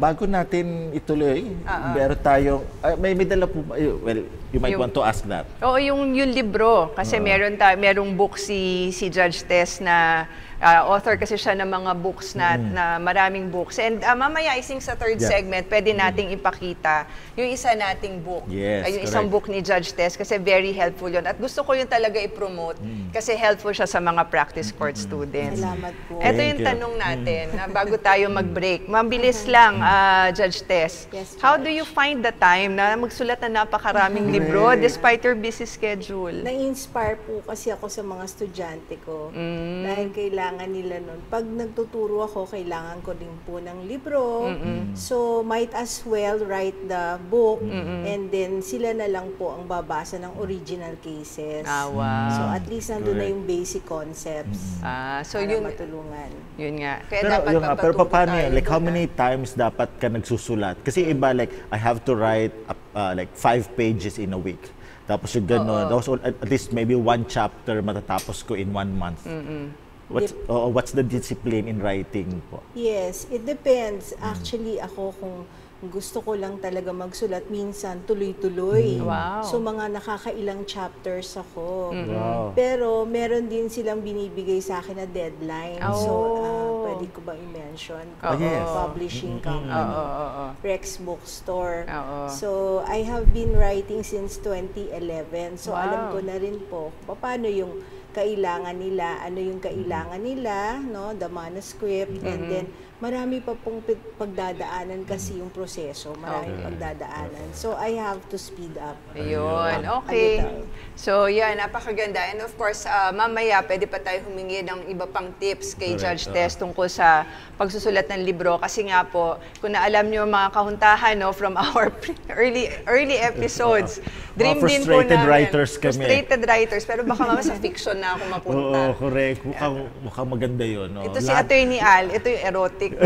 bago natin ituloy, meron tayong, may dala po ba? Well, you might want to ask that. Oo, yung libro. Kasi merong book si Judge Tess na author kasi siya ng mga books na maraming books. And mamaya, I think sa third segment, pwede nating ipakita yung isa nating book. Yes, yung isang book ni Judge Tess kasi very helpful yun. At gusto ko yun talaga i-promote kasi helpful siya sa mga practice court students. Salamat po. Ito Thank yung you. tanong natin bago tayo mag-break. Mabilis lang, Judge Tess. Yes, How do you find the time na magsulat na napakaraming libro despite your busy schedule? Na-inspire po kasi ako sa mga estudyante ko. Dahil kailangan nila nun. Pag nagtuturo ako, kailangan ko din po ng libro. So, might as well write the book and then sila na lang po ang babasa ng original cases. Wow. So, at least nandun na yung basic concepts So para yun, matulungan. yun nga. Kaya Pero, dapat pero papatuto paano tayo yan? Like, how doon, many times dapat ka nagsusulat? Kasi iba, like, I have to write like 5 pages in a week. Tapos yung gano'n. Tapos at least maybe 1 chapter matatapos ko in 1 month. What's the discipline in writing po? Yes, it depends. Actually, ako kung gusto ko lang talaga magsulat, minsan tuloy-tuloy. Wow. So, mga nakakailang chapters ako. Wow. Pero, meron din silang binibigay sa akin na deadline. So, pwede ko ba i-mention? Yes. Publishing company. Rex Bookstore. So, I have been writing since 2011. So, alam ko na rin po, paano yung kailangan nila, ano yung kailangan nila, no, the manuscript, and then marami pa pong pagdadaanan kasi yung proseso, maraming pagdadaanan. So, I have to speed up. Ayun, okay. So, yan, napakaganda. And of course, mamaya, pwede pa tayo humingi ng iba pang tips kay Judge Tess tungkol sa pagsusulat ng libro. Kasi nga po, kung naalam niyo mga kahuntahan, no, from our early episodes, dream din po frustrated namin. writers kami. Frustrated writers. Pero baka mamaya sa fiction na ako mapunta. Oo, correct. Mukhang maganda yun. No? Ito si Atty. Al, ito yung erotic.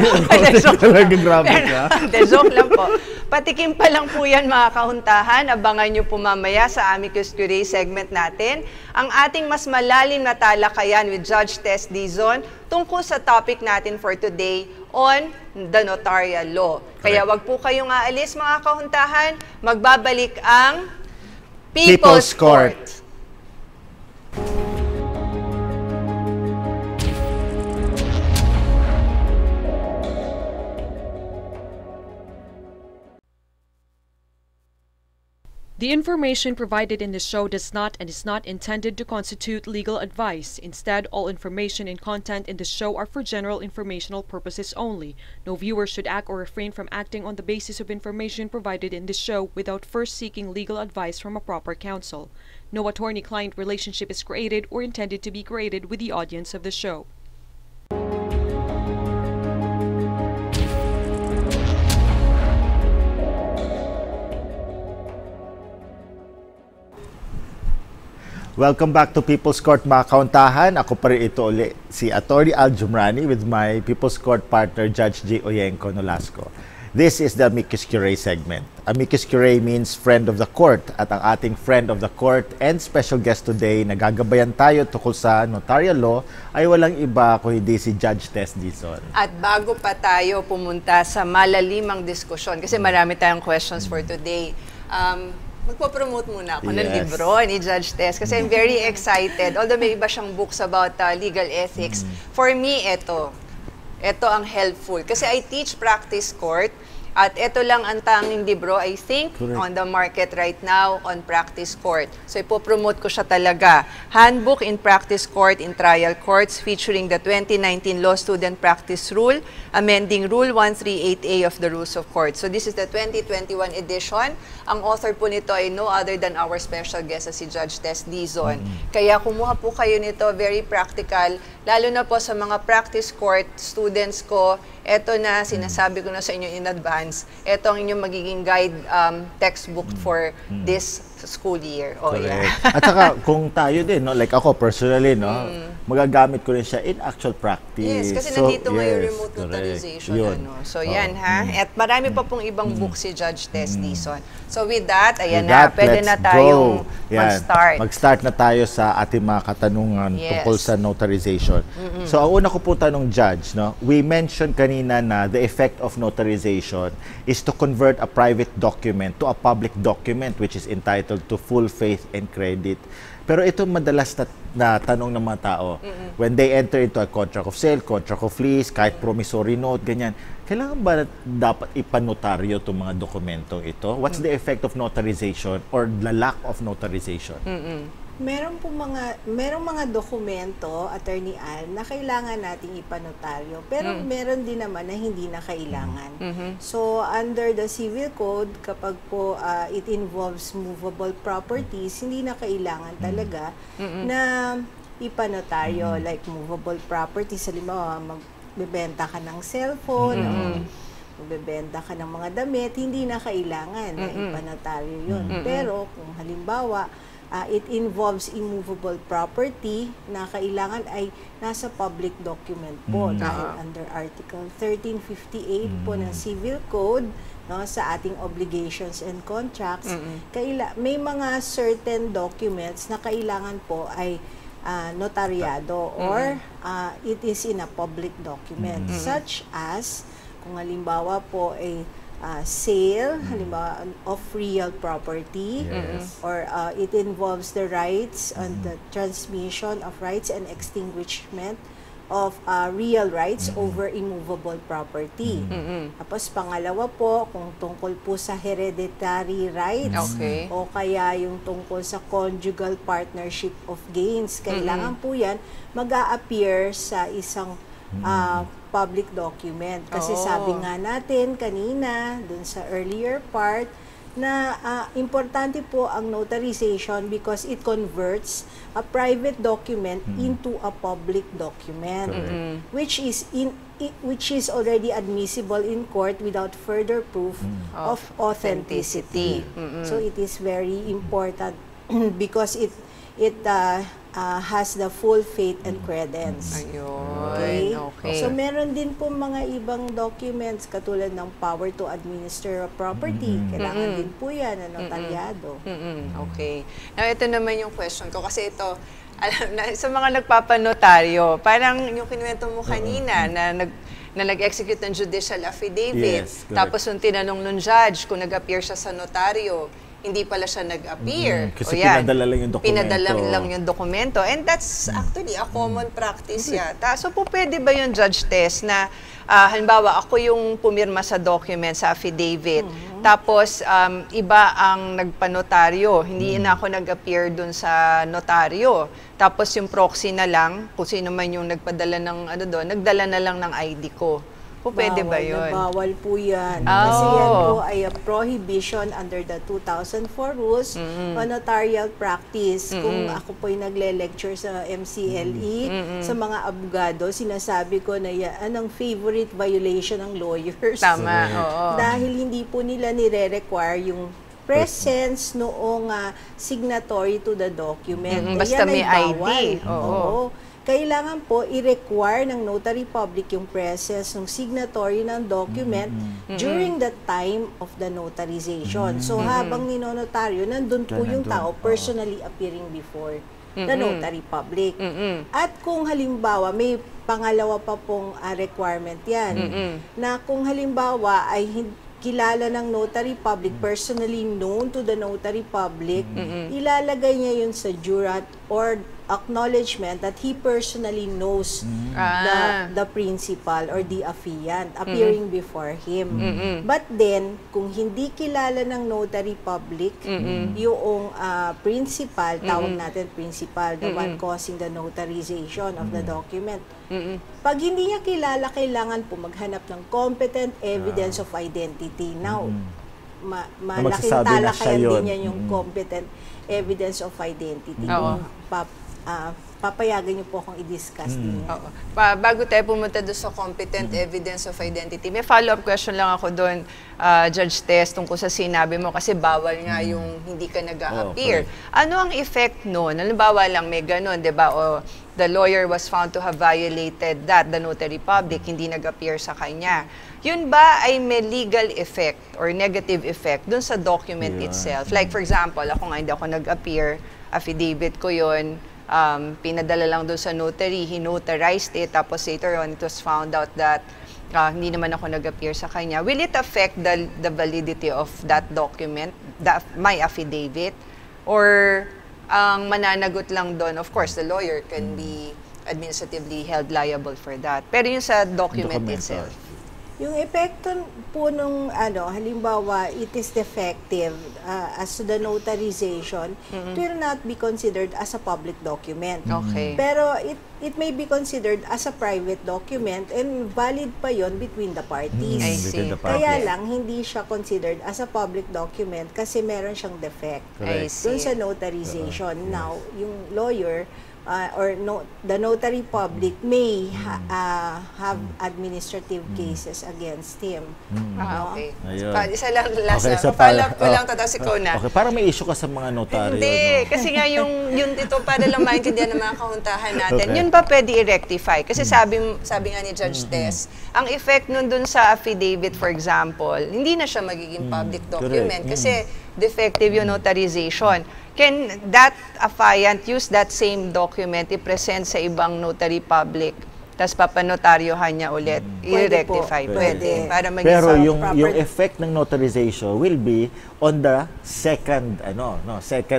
Talaga grabe ka. Joke lang po. Patikim pa lang po yan mga kahuntahan. Abangan nyo po mamaya sa Amicus Curiae segment natin ang ating mas malalim na talakayan with Judge Tess Dizon tungkol sa topic natin for today on the notarial law. Kaya wag po kayong aalis mga kahuntahan. Magbabalik ang People's Court. The information provided in this show does not and is not intended to constitute legal advice. Instead, all information and content in this show are for general informational purposes only. No viewer should act or refrain from acting on the basis of information provided in this show without first seeking legal advice from a proper counsel. No attorney-client relationship is created or intended to be created with the audience of the show. Welcome back to People's Court, mga kauntahan. Ako pa rin ito ulit, si Atty. Al Jumrani with my People's Court partner, Judge J. Oyenko Nolasco. This is the amicus curiae segment. Amicus curiae means friend of the court. At ang ating friend of the court and special guest today na gagabayan tayo tungkol sa notarial law ay walang iba kundi si Judge Tess Dizon. At bago pa tayo pumunta sa malalimang diskusyon, kasi marami tayong questions for today, magpo-promote muna ako ng libro ni Judge Tess kasi I'm very excited. Although may iba siyang books about legal ethics. For me, ito ang helpful. Kasi I teach practice court at ito lang ang tanging libro, I think, on the market right now on practice court. So ipopromote ko siya talaga. Handbook in Practice Court in Trial Courts featuring the 2019 Law Student Practice Rule, amending Rule 138A of the Rules of Court. So this is the 2021 edition. Ang author po nito ay no other than our special guest si Judge Tess Dizon. Kaya kumuha po kayo nito, very practical, lalo na po sa mga practice court students ko. Ito na, sinasabi ko na sa inyo in advance, ito ang inyong magiging guide textbook for this school year. Oh, yeah. At saka, kung tayo din, no, like ako personally, no, magagamit ko rin siya in actual practice. Yes, kasi nandito ngayon remote notarization. So, yan ha. At marami pa pong ibang books si Judge Tess Dizon. So, with that, ayan na, pwede na tayong mag-start. Mag-start na tayo sa ating mga katanungan tungkol sa notarization. So, ang una ko po tanong, Judge, no, we mentioned kanina na the effect of notarization is to convert a private document to a public document which is entitled to full faith and credit. Pero ito madalas na tanong ng mga tao. When they enter into a contract of sale, contract of lease, kahit promissory note, ganyan, kailangan ba dapat ipanotaryo itong mga dokumentong ito? What's the effect of notarization or the lack of notarization? Merong mga dokumento, Attorney Al, na kailangan nating ipanotaryo. Pero meron din naman na hindi na kailangan. So, under the Civil Code, kapag po it involves movable properties, hindi na kailangan talaga na ipanotaryo. Like movable properties, halimbawa, magbebenta ka ng cellphone, magbebenta ka ng mga damit, hindi na kailangan na ipanotaryo yun. Pero, kung halimbawa, it involves immovable property na kailangan ay nasa public document po dahil under Article 1358 po ng Civil Code, no, sa ating obligations and contracts, may mga certain documents na kailangan po ay notaryado or it is in a public document such as kung halimbawa po ay sale, halimbawa of real property, or it involves the rights on the transmission of rights and extinguishment of real rights over immovable property. Tapos pangalawa po, kung tungkol po sa hereditary rights o kaya yung tungkol sa conjugal partnership of gains, kailangan po yan mag-a-appear sa isang public document. Kasi sabi nga natin kanina, dun sa earlier part, na importante po ang notarization because it converts a private document into a public document, which is already admissible in court without further proof of authenticity. So it is very important because it has the full faith and credence. Okay. So, meron din po mga ibang documents katulad ng power to administer a property. Kailangan din po yan na notaryado. Okay. Now, ito naman yung question ko. Kasi ito, alam na, sa mga nagpapanotaryo, parang yung kinuwento mo kanina na nag-execute ng judicial affidavit. Tapos yung tinanong ng judge kung nag-appear siya sa notaryo, hindi pala siya nag-appear. Kasi pinadala lang yung dokumento. Pinadala lang yung dokumento. And that's actually a common practice yata. So po pwede ba yung Judge Tess na halimbawa ako yung pumirma sa document, sa affidavit, tapos iba ang nagpanotaryo, hindi na ako nag-appear dun sa notaryo. Tapos yung proxy na lang, kung sino man yung nagpadala ng nagdala na lang ng ID ko. Po, pwede ba yun? Bawal po yan. Kasi yan po ay a prohibition under the 2004 rules on notarial practice. Kung ako po ay nagle-lecture sa MCLE, sa mga abogado, sinasabi ko na yan ang favorite violation ng lawyers. Tama, Dahil hindi po nila nire-require yung presence noong signatory to the document. Basta may ID. Oo. kailangan po i-require ng notary public yung presence ng signatory ng document during the time of the notarization. So habang ninonotaryo, nandun po yung tao personally appearing before the notary public. At kung halimbawa, may pangalawa pa pong requirement yan, na kung halimbawa ay kilala ng notary public, personally known to the notary public, ilalagay niya yun sa jurat or acknowledgement that he personally knows the principal or the affiant appearing before him. But then, kung hindi kilala ng notary public, yung principal, tawag natin principal, the one causing the notarization of the document, pag hindi niya kilala, kailangan po maghanap ng competent evidence of identity. Now, malaking talakayan din yan yung competent evidence of identity. Papayagan niyo po akong i-discuss din yan. Bago tayo pumunta doon sa competent evidence of identity, may follow-up question lang ako doon, Judge Tess, tungkol sa sinabi mo kasi bawal nga yung hindi ka nag-a-appear. Ano ang effect nun? Halimbawa lang may ganun, di ba? O the lawyer was found to have violated that, the notary public, hindi nag-appear sa kanya. Yun ba ay may legal effect or negative effect dun sa document itself? Like for example, ako nga hindi ako nag-appear, affidavit ko yun, pinadala lang doon sa notary, he notarized it, tapos later on it was found out that hindi naman ako nag-appear sa kanya. Will it affect the validity of that document, my affidavit? Or ang mananagot lang doon, of course, the lawyer can be administratively held liable for that. Pero yung sa document itself. Yung epekto po nung halimbawa, it is defective as to the notarization, it will not be considered as a public document. Okay. Pero it may be considered as a private document and valid pa yon between the parties. I see. Kaya lang, hindi siya considered as a public document kasi meron siyang defect I see. dun sa notarization. Now, yung lawyer, the notary public may have administrative cases against him. Okay. Ayun. Isa lang last Okay, so follow-up ko lang, tapos ikaw na. Okay, parang may issue ka sa mga notaryo. Hindi, kasi nga yung dito para lang maintindihan ng mga kahuntahan natin, yun pa pwede i-rectify. Kasi sabi nga ni Judge Tess, ang effect nun dun sa affidavit, for example, hindi na siya magiging public document kasi defective yung notarization. Can that affiant use that same document i-present sa ibang notary public tapos papanotaryohan niya ulit, i-rectify? Pwede. Para maging pero yung effect ng notarization will be on the second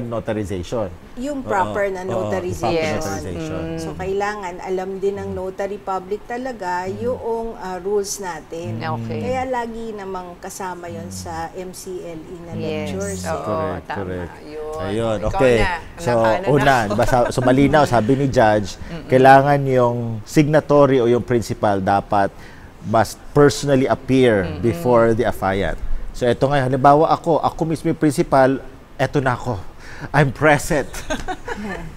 notarization. Yung proper na notarization. Yes. So, kailangan alam din ng notary public talaga yung rules natin. Okay. Kaya lagi namang kasama yon sa MCLE na lectures. Yes. Oo, tama. Correct. Yun. Ayun, Ikaw okay. na. So malinaw, sabi ni Judge, kailangan yung signatory o yung principal dapat must personally appear before the affiant. So ito nga, halimbawa ako mismo yung principal, eto na ako. I'm present.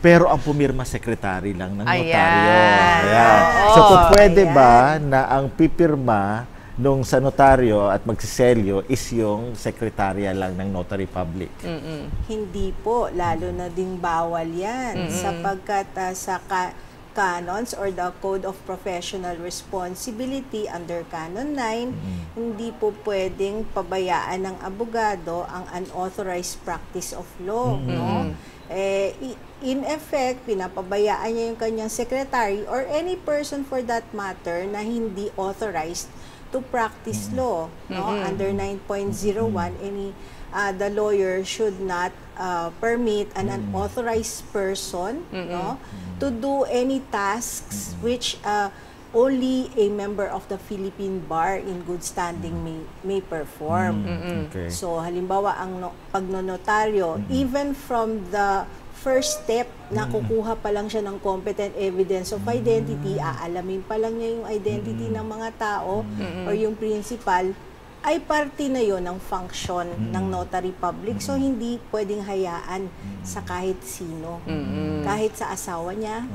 Pero ang pumirma secretary lang ng notaryo. Ayan. So kung pwede ba na ang pipirma nung sa notaryo at magsiselyo is yung sekretarya lang ng notary public? Hindi po, lalo na ding bawal yan sapagkat sa canons or the Code of Professional Responsibility under Canon 9, hindi po pwedeng pabayaan ng abogado ang unauthorized practice of law. No? In effect, pinapabayaan niya yung kanyang secretary or any person for that matter na hindi authorized to practice law. No? Under 9.01, the lawyer should not permit an unauthorized person to do any tasks which only a member of the Philippine Bar in good standing may perform. Okay. So, halimbawa, ang pagnonotaryo, even from the first step na kukuha pa lang siya ng competent evidence of identity, aalamin pa lang niya yung identity ng mga tao or yung principal, ay parte na yon ng function ng notary public. So, hindi pwedeng hayaan sa kahit sino. Kahit sa asawa niya,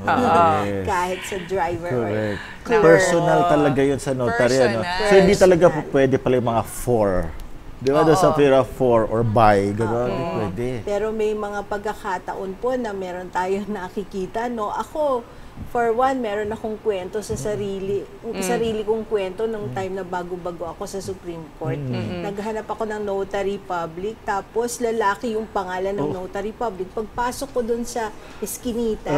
kahit sa driver. Correct. Or Personal talaga yun sa notaryo. No? So, hindi talaga po pwede pala yung mga for. Di ba? Doon sa period of for or by. Gano'n, hindi pwede. Pero may mga pagkakataon po na meron tayong nakikita. No? Ako, For one, meron akong kwento sa sarili kong kwento nung time na bago-bago ako sa Supreme Court. Naghanap ako ng notary public, tapos lalaki yung pangalan ng notary public. Pagpasok ko dun sa eskinita,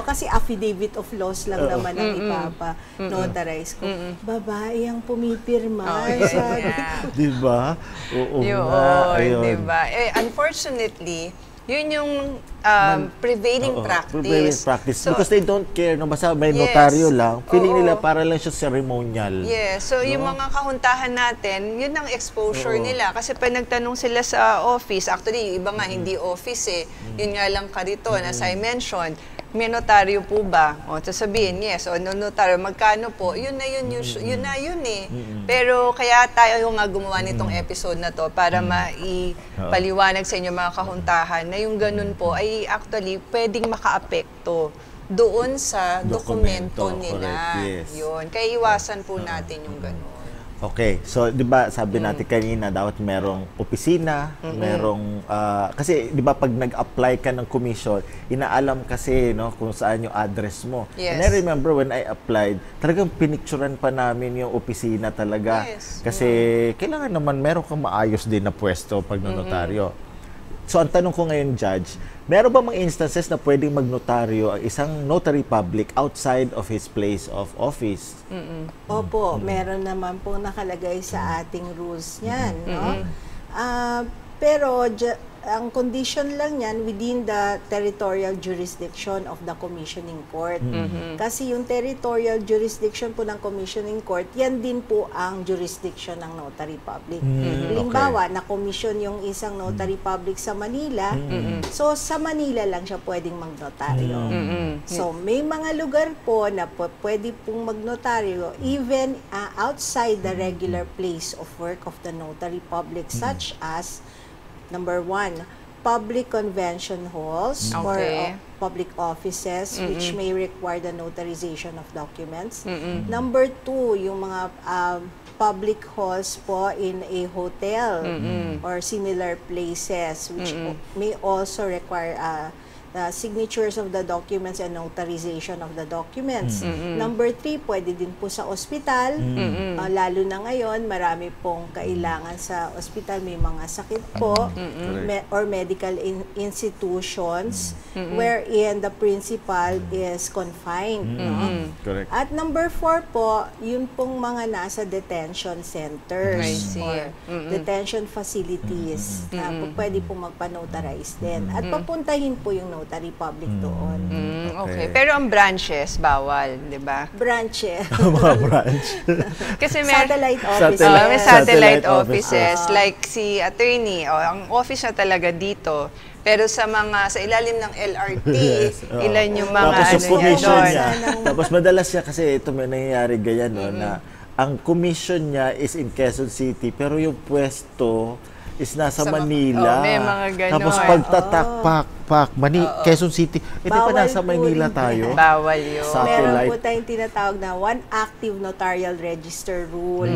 kasi affidavit of loss lang naman ang ipapa-notarize ko. Babae ang pumipirma. Diba? Oo. Diba? Unfortunately, yun yung prevailing practice. Prevailing practice. So, because they don't care, no? Basta may notaryo lang, feeling nila para lang siya ceremonial. Yes. So, yung mga kahuntahan natin, yun ang exposure nila. Kasi pag nagtanong sila sa office, actually, iba nga hindi office eh. Yun nga lang kariton, as I mentioned. May notaryo po ba? O, sasabihin, yes. O, notaryo, magkano po? Yun na yun eh. Pero kaya tayo nga gumawa nitong episode na to para maipaliwanag sa inyo mga kahuntahan na yung ganun po ay actually pwedeng makaapekto doon sa dokumento nila. Yes. Yun. Kaya iwasan po natin yung ganun. Okay, so 'di ba sabi natin kanina dapat merong opisina, merong kasi 'di ba pag nag-apply ka ng commission, inaalam kasi no kung saan yung address mo. Yes. And I remember when I applied, talagang pinicturean pa namin yung opisina talaga. Yes. Kasi kailangan naman meron kang maayos din na pwesto pag notaryo. So ang tanong ko ngayon, Judge, meron ba mga instances na pwedeng magnotaryo ang isang notary public outside of his place of office? Opo, meron naman po nakalagay sa ating rules niyan, no? Pero ang condition lang yan within the territorial jurisdiction of the commissioning court. Kasi yung territorial jurisdiction po ng commissioning court, yan din po ang jurisdiction ng notary public. Halimbawa, na-commission yung isang notary public sa Manila, so sa Manila lang siya pwedeng magnotaryo. So may mga lugar po na pwede pong magnotaryo even outside the regular place of work of the notary public, such as number 1, public convention halls or public offices which may require the notarization of documents. Number 2, yung mga public halls po in a hotel or similar places which may also require the signatures of the documents and notarization of the documents. Number 3, pwede din po sa ospital. Lalo na ngayon, marami pong kailangan sa ospital. May mga sakit po or medical institutions wherein the principal is confined. Correct. At number 4 po, yun pong mga nasa detention centers or detention facilities na pwede pong magpa-notarize din. At papuntahin po yung notary public doon. Okay. Pero ang branches, bawal, di ba? Branches. Mga branch. Kasi Satellite offices. May satellite offices. Like si attorney, ang office na talaga dito. Pero sa ilalim ng LRT, ilan yung mga tapos niya doon. Tapos madalas siya kasi ito may nangyayari ganyan, no, na ang commission niya is in Quezon City, pero yung pwesto is nasa Manila. May mga ganon. Tapos pagtatak, Quezon City. Di pa nasa Manila tayo? Bawal yun. Meron po tayong tinatawag na one active notarial register rule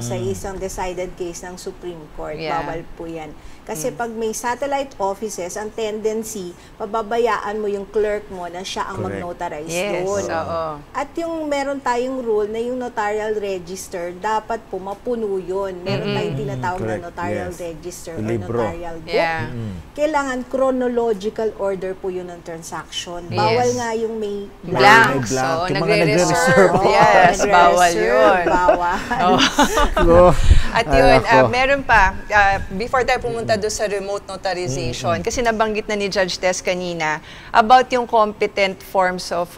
sa isang decided case ng Supreme Court. Bawal po yan. Kasi pag may satellite offices, ang tendency, pababayaan mo yung clerk mo na siya ang mag-notarize doon. At yung meron tayong rule na yung notarial register, dapat po mapuno yun. Meron tayong tinatawag na notarial register or notarial book. Kailangan chronological order po yun ng transaction. Bawal nga yung may blank. So, nagre-reserve. Yes, bawal yun. Bawal. At yun, meron pa, before tayo pumunta doon sa remote notarization, kasi nabanggit na ni Judge Tess kanina about yung competent forms of,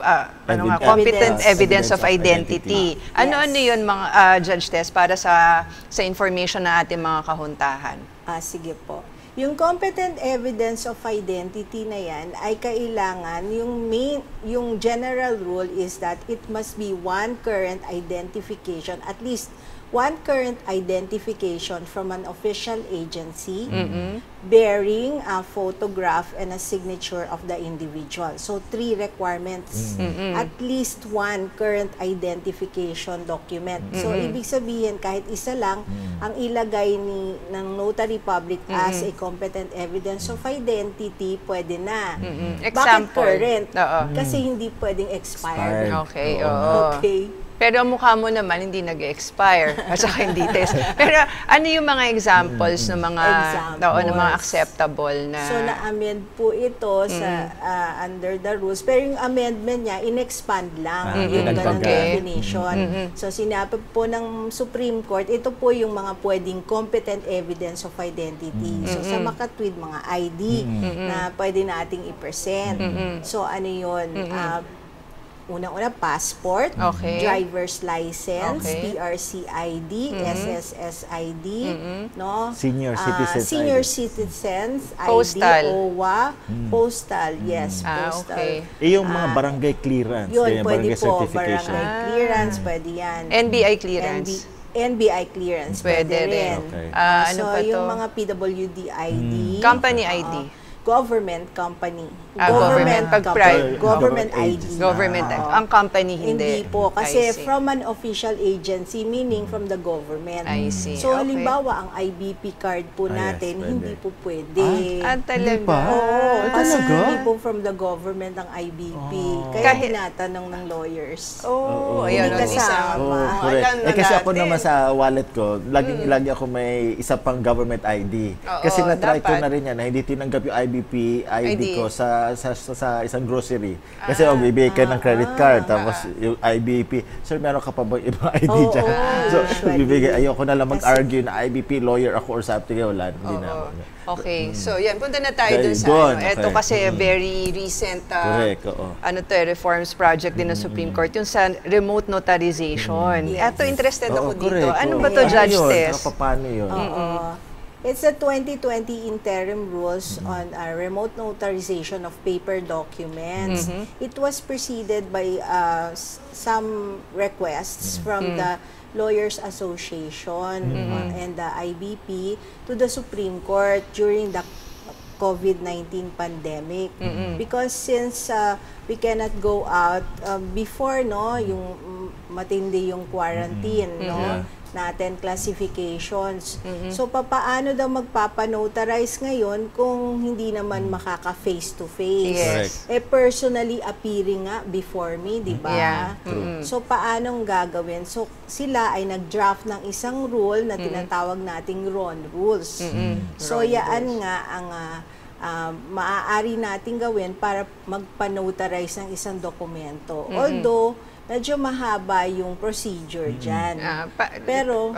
competent evidence of identity. Ano-ano yun, mga Judge Tess, para sa information na ating mga kahuntahan? Sige po. Yung competent evidence of identity na yan ay kailangan, yung general rule is that it must be one current identification, at least one current identification from an official agency bearing a photograph and a signature of the individual. So, 3 requirements. At least one current identification document. So, ibig sabihin, kahit isa lang, ang ilagay ng notary public as a competent evidence of identity, pwede na. Bakit current? Kasi hindi pwedeng expired. Okay, oo. Okay. Pero ang mukha mo naman hindi nag-expire at saka hindi test. Pero ano yung mga examples ng mga ng mga acceptable na So na-amend po ito sa under the rules. Pero yung amendment niya in-expand lang yung ganung definition. So sinabi po ng Supreme Court, ito po yung mga pwedeng competent evidence of identity. So sa makatwid mga ID na pwede nating i-present. So ano yun? Unang-una, passport, driver's license, PRC ID, SSS ID, no? Senior citizens ID, postal. OWA, postal, yes, postal. Okay. Yung mga barangay clearance, Yun, pwede barangay po, certification. barangay clearance, pwede yan. NBI clearance. NBI clearance, pwede rin. Okay. Ano So, pa to? yung mga PWD ID, Company ID. government company. Government pag private. Government ID. Government. Ang company Hindi hindi. po. Kasi I see. from an official agency, meaning from the government. I see. So, Okay. halimbawa, ang IBP card po natin, pwede. hindi po pwede. Talaga. Oo, kasi talaga? hindi po from the government ang IBP. Kaya Kahit- tinatanong ng lawyers. Ayan, Hindi kasama. Correct. Alam na Kasi ako natin. naman sa wallet ko, lagi ako may isa pang government ID. Oo, Kasi na-try ko dapat. na rin yan na hindi tinanggap yung IBP ID ID. ko sa isang grocery. Kasi bibigay ka ng credit card, tapos yung IBP, sir, meron ka pa ba ibang ID dyan? So, usually. bibigay, ayoko na lang mag-argue na IBP lawyer ako or something. Wala, hindi na. Okay. So, yan. Punta na tayo dun sa Doon, ano. Ito okay. kasi very recent Correct, oo. reforms project din ng Supreme Court, yung sa remote notarization. Ito, interested ako dito. Ano ba to, Judge Tess? Paano yun? It's the 2020 interim rules on remote notarization of paper documents. It was preceded by some requests from the Lawyers Association and the IBP to the Supreme Court during the COVID-19 pandemic. Because since we cannot go out before, no, yung matindi yung quarantine, no, natin, classifications. So, paano daw magpapanotarize ngayon kung hindi naman makaka face-to-face? Yes. Personally appearing nga before me, di ba? Yeah. So, paanong gagawin? So, sila ay nag-draft ng isang rule na tinatawag nating RON rules. So, yaan nga ang maaari nating gawin para magpanotarize ng isang dokumento. Although, medyo mahaba yung procedure dyan. Pero,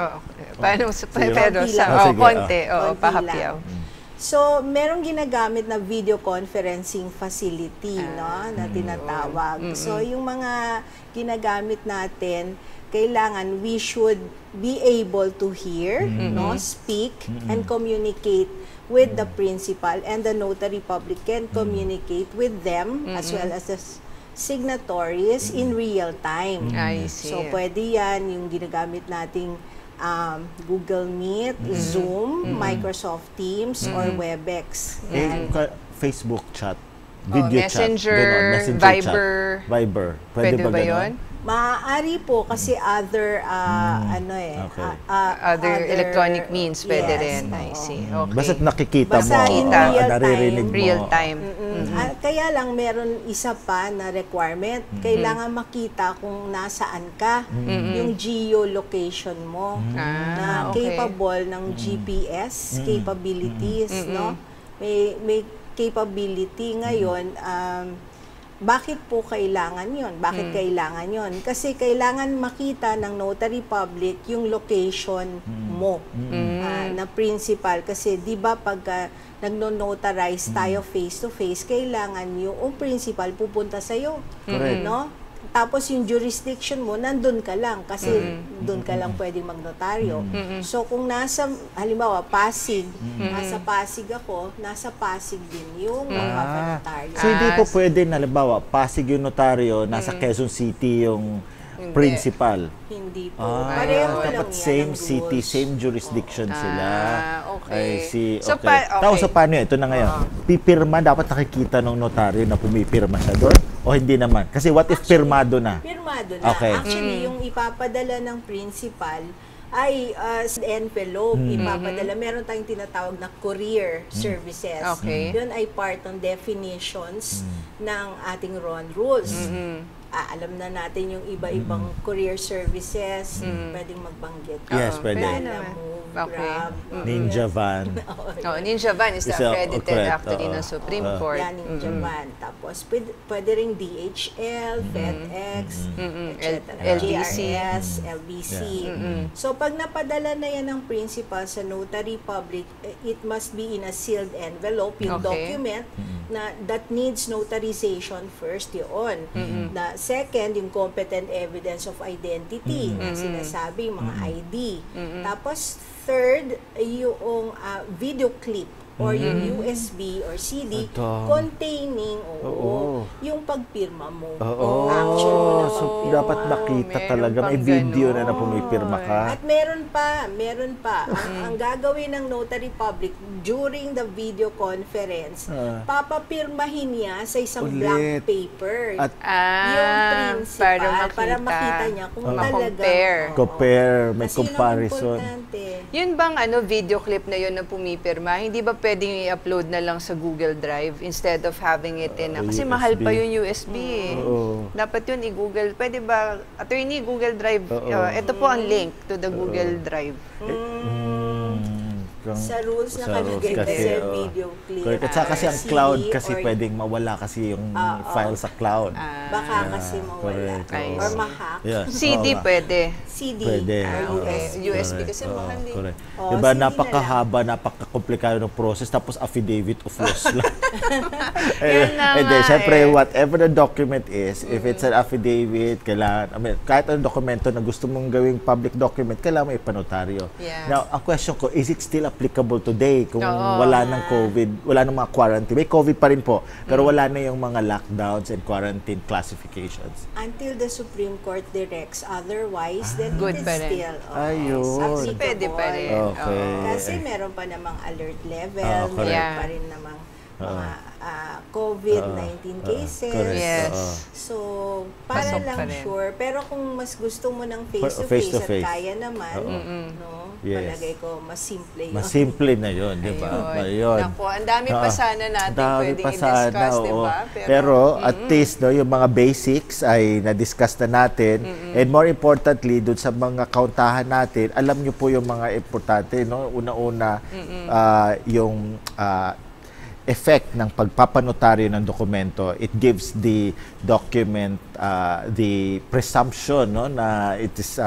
paano pero konti sa lang. konti, Konti pahapyaw. lang. So, merong ginagamit na video conferencing facility, no, na tinatawag. So, yung mga ginagamit natin, kailangan we should be able to hear, no, speak, and communicate with the principal, and the notary public can communicate with them as well as the signatories in real time. I see. So, pwede yan yung ginagamit nating Google Meet, Zoom, Microsoft Teams, or WebEx. Yan. Facebook chat, video Messenger, chat, ganon, Messenger Viber. chat. Viber. Pwede ba yun? Maaari po kasi other Other electronic means pwede rin. oo. I see. Okay. Basta't nakikita Basta mo, in real naririnig mo. Real time. Kaya lang meron isa pa na requirement. Kailangan makita kung nasaan ka, yung geolocation mo, na okay. capable ng GPS capabilities, no? May capability ngayon. Bakit po kailangan yon? Bakit kailangan yon? Kasi kailangan makita ng notary public yung location mo na principal. Kasi di ba pag nagno-notarize tayo face-to-face, kailangan yung principal pupunta sa'yo. Correct. No? Tapos yung jurisdiction mo, nandun ka lang kasi doon ka lang pwedeng magnotaryo. So kung nasa, halimbawa, Pasig, nasa Pasig ako, nasa Pasig din yung magpapanotaryo. So hindi po pwede na, halimbawa, Pasig yung notaryo, nasa Quezon City yung principal. Hindi po. Dapat Pareho lang yan same ang city, rules. same jurisdiction sila. Okay. I see. So, Okay. So paano yun? Ito na ngayon. Pipirma, dapat nakikita ng notaryo na pumipirma siya doon? O hindi naman? Kasi what if pirmado na? Pirmado na. Okay. Actually, yung ipapadala ng principal ay envelope, ipapadala. Meron tayong tinatawag na courier services. Okay. Yun ay part ng definitions ng ating RON rules. Alam na natin yung iba-ibang courier services, pwedeng magbanggit. Yes, pwede. Move, Okay. Grab, Ninja van. Ninja Van is the Isa, accredited correct. actually ng Supreme Court. Yan, Ninja Van. Tapos, pwede ring DHL, FedEx, etc. LBC. GRS, LBC. So, pag napadala na yan ng principal sa notary public, it must be in a sealed envelope, yung document na that needs notarization first, yun. Na second, yung competent evidence of identity na sinasabi, mga ID. Tapos, third, yung video clip or yung USB or CD containing yung pagpirma mo. Actual So, dapat makita talaga. May video na pumipirma ka. At meron pa. Ang gagawin ng notary public during the video conference, papapirmahin niya sa isang blank paper. At yung principal para makita niya kung talaga. Compare, may Kasi yun ang comparison. importante. Yun bang video clip na yun na pumipirma, hindi ba pwedeng i-upload na lang sa Google Drive instead of having it in kasi USB. mahal pa yung USB eh. Dapat yun i-Google. Pwede ba, attorney, Google Drive, ito po ang link to the Google Drive. Sa rules nakalagay kasi, sa video clip. Correct. At saka kasi ang CD cloud kasi or- pwedeng mawala kasi yung file sa cloud. Baka kasi mawala. correct. Or ma-hack. Yeah. CD pwede. CD Pwede. or Okay. USB kasi Correct. mahal din. Correct. Oh, Diba, sige na napakahaba, napaka-komplikado ng process, tapos affidavit of loss lang. Yan na Hindi, nga syempre, eh. whatever the document is, if it's an affidavit, kailangan, kahit anong dokumento na gusto mong gawing public document, kailangan mo ipanotaryo. Yeah. Now, ang question ko, is it still applicable today kung wala ng COVID, wala ng mga quarantine? May COVID pa rin po, pero wala na yung mga lockdowns and quarantine classifications. Until the Supreme Court directs otherwise, then Good it is pa rin. still Ayun. applicable. Pwede pa rin. Okay. Kasi meron pa namang alert level, correct. meron pa rin namang mga COVID-19 cases. correct. Yes. So, para Pasok pa lang rin. sure. Pero kung mas gusto mo ng face-to-face Face-to-face. at kaya naman, no? Yes. Palagay ko, mas simple yun. Mas simple na yun, di ba? Ayun. Naku, ang dami pa sana natin Ang dami pwedeng pa sana, i-discuss, di oo. ba? Pero at least, no, yung mga basics ay na-discuss na natin. And more importantly, dun sa mga kauntahan natin, alam nyo po yung mga importante. No? Una-una, yung effect ng pagpapanotaryo ng dokumento. It gives the document the presumption, no, na it is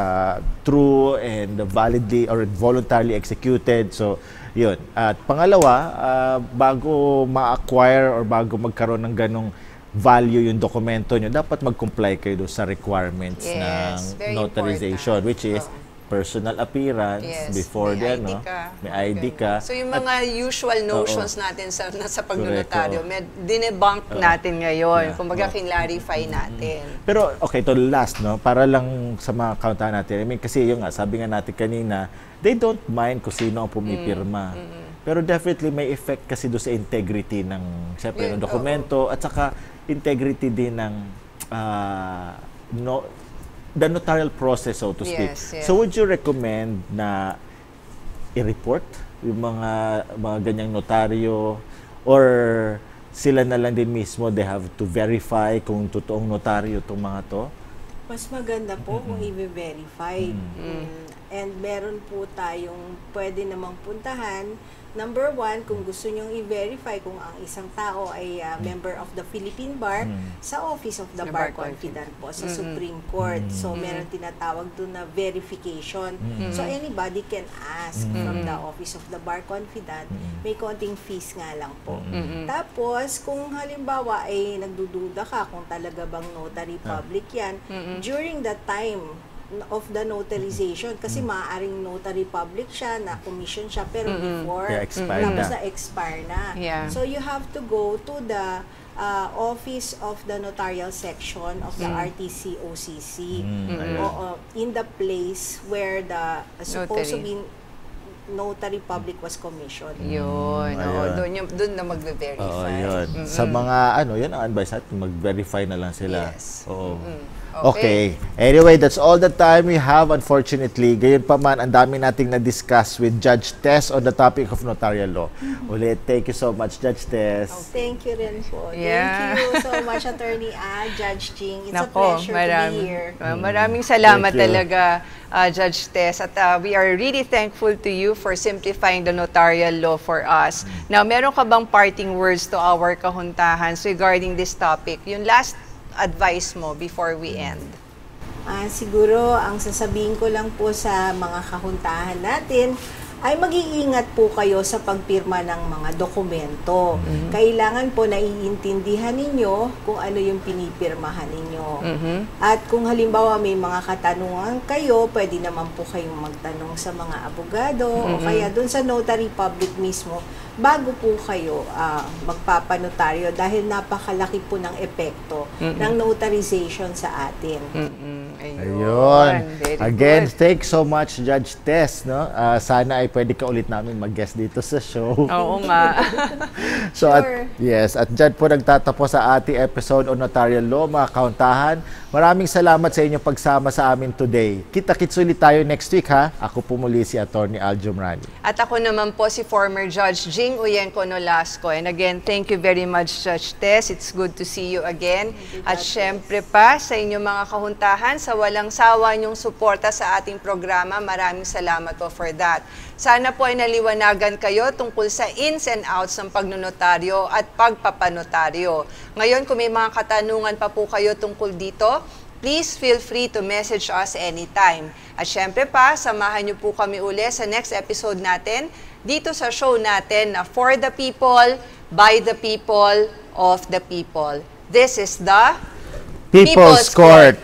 true and validly or voluntarily executed. So, yun. At pangalawa, bago ma-acquire or bago magkaroon ng ganong value yung dokumento nyo, dapat mag-comply kayo doon sa requirements ng very notarization, important. which is personal appearance before may then, ID no? ka. May ID ka. So yung mga usual notions natin sa pagnonotaryo, dinebunk natin ngayon. Kumbaga, kinlarify natin. Pero okay, to last, no, para lang sa mga kauntahan natin. I mean, kasi yung nga, sabi nga natin kanina, they don't mind kung sino ang pumipirma. Pero definitely may effect kasi doon sa integrity ng, syempre, ng dokumento at saka integrity din ng the notarial process, so to speak. Yes. So would you recommend na i-report yung mga ganyang notaryo, or sila na lang din mismo, they have to verify kung totoong notaryo itong mga to? Mas maganda po kung i-verify. And meron po tayong pwede namang puntahan. Number one, kung gusto nyong i-verify kung ang isang tao ay member of the Philippine Bar, sa Office of the Bar Confidant po, sa Supreme Court. So, meron tinatawag doon na verification. So, anybody can ask from the Office of the Bar Confidant. May konting fees nga lang po. Tapos, kung halimbawa ay nagdududa ka kung talaga bang notary public yan, during that time of the notarization, kasi maaaring notary public siya, na commission siya, pero before, tapos na-expire na. Yeah. So, you have to go to the Office of the Notarial Section of the RTC OCC. In the place where the supposed to be notary public was commissioned. Yun. Doon na magbe-verify. Yun. Sa mga, yan ang advice natin, mag-verify na lang sila. Yes. Oo. Okay. Anyway, that's all the time we have, unfortunately. Gayon pa man, ang dami nating na-discuss with Judge Tess on the topic of notarial law. Ulit, thank you so much, Judge Tess. Thank you rin po. Thank you so much, Attorney Judge Jing. It's a pleasure to be here. Maraming salamat talaga, Judge Tess. At we are really thankful to you for simplifying the notarial law for us. Now, meron ka bang parting words to our kahuntahans regarding this topic? Yung last advice mo before we end? Siguro, ang sasabihin ko lang po sa mga kahuntahan natin ay mag-iingat po kayo sa pagpirma ng mga dokumento. Kailangan po naiintindihan ninyo kung ano yung pinipirmahan ninyo. At kung halimbawa may mga katanungan kayo, pwede naman po kayong magtanong sa mga abogado o kaya dun sa notary public mismo bago po kayo magpapanotaryo dahil napakalaki po ng epekto ng notarization sa atin. Ayun. Again, thanks so much, Judge Tess. No? Sana ay pwede ka ulit namin mag-guest dito sa show. Oo nga. So, sure. At dyan po nagtatapos sa ating episode on notarial law, mga kauntahan. Maraming salamat sa inyong pagsama sa amin today. Kita-kits ulit tayo next week, ha? Ako po muli si Attorney Al Jumrani. At ako naman po si former Judge Jing Uyenko Nolasco. And again, thank you very much, Judge Tess. It's good to see you again. At syempre pa, sa inyong mga kahuntahan, sa walang sawa niyong suporta sa ating programa, maraming salamat po for that. Sana po ay naliwanagan kayo tungkol sa ins and outs ng pagnonotaryo at pagpapanotaryo. Ngayon, kung may mga katanungan pa po kayo tungkol dito, please feel free to message us anytime. At syempre pa, samahan niyo po kami uli sa next episode natin dito sa show natin na For the People, By the People, Of the People. This is the People's Court.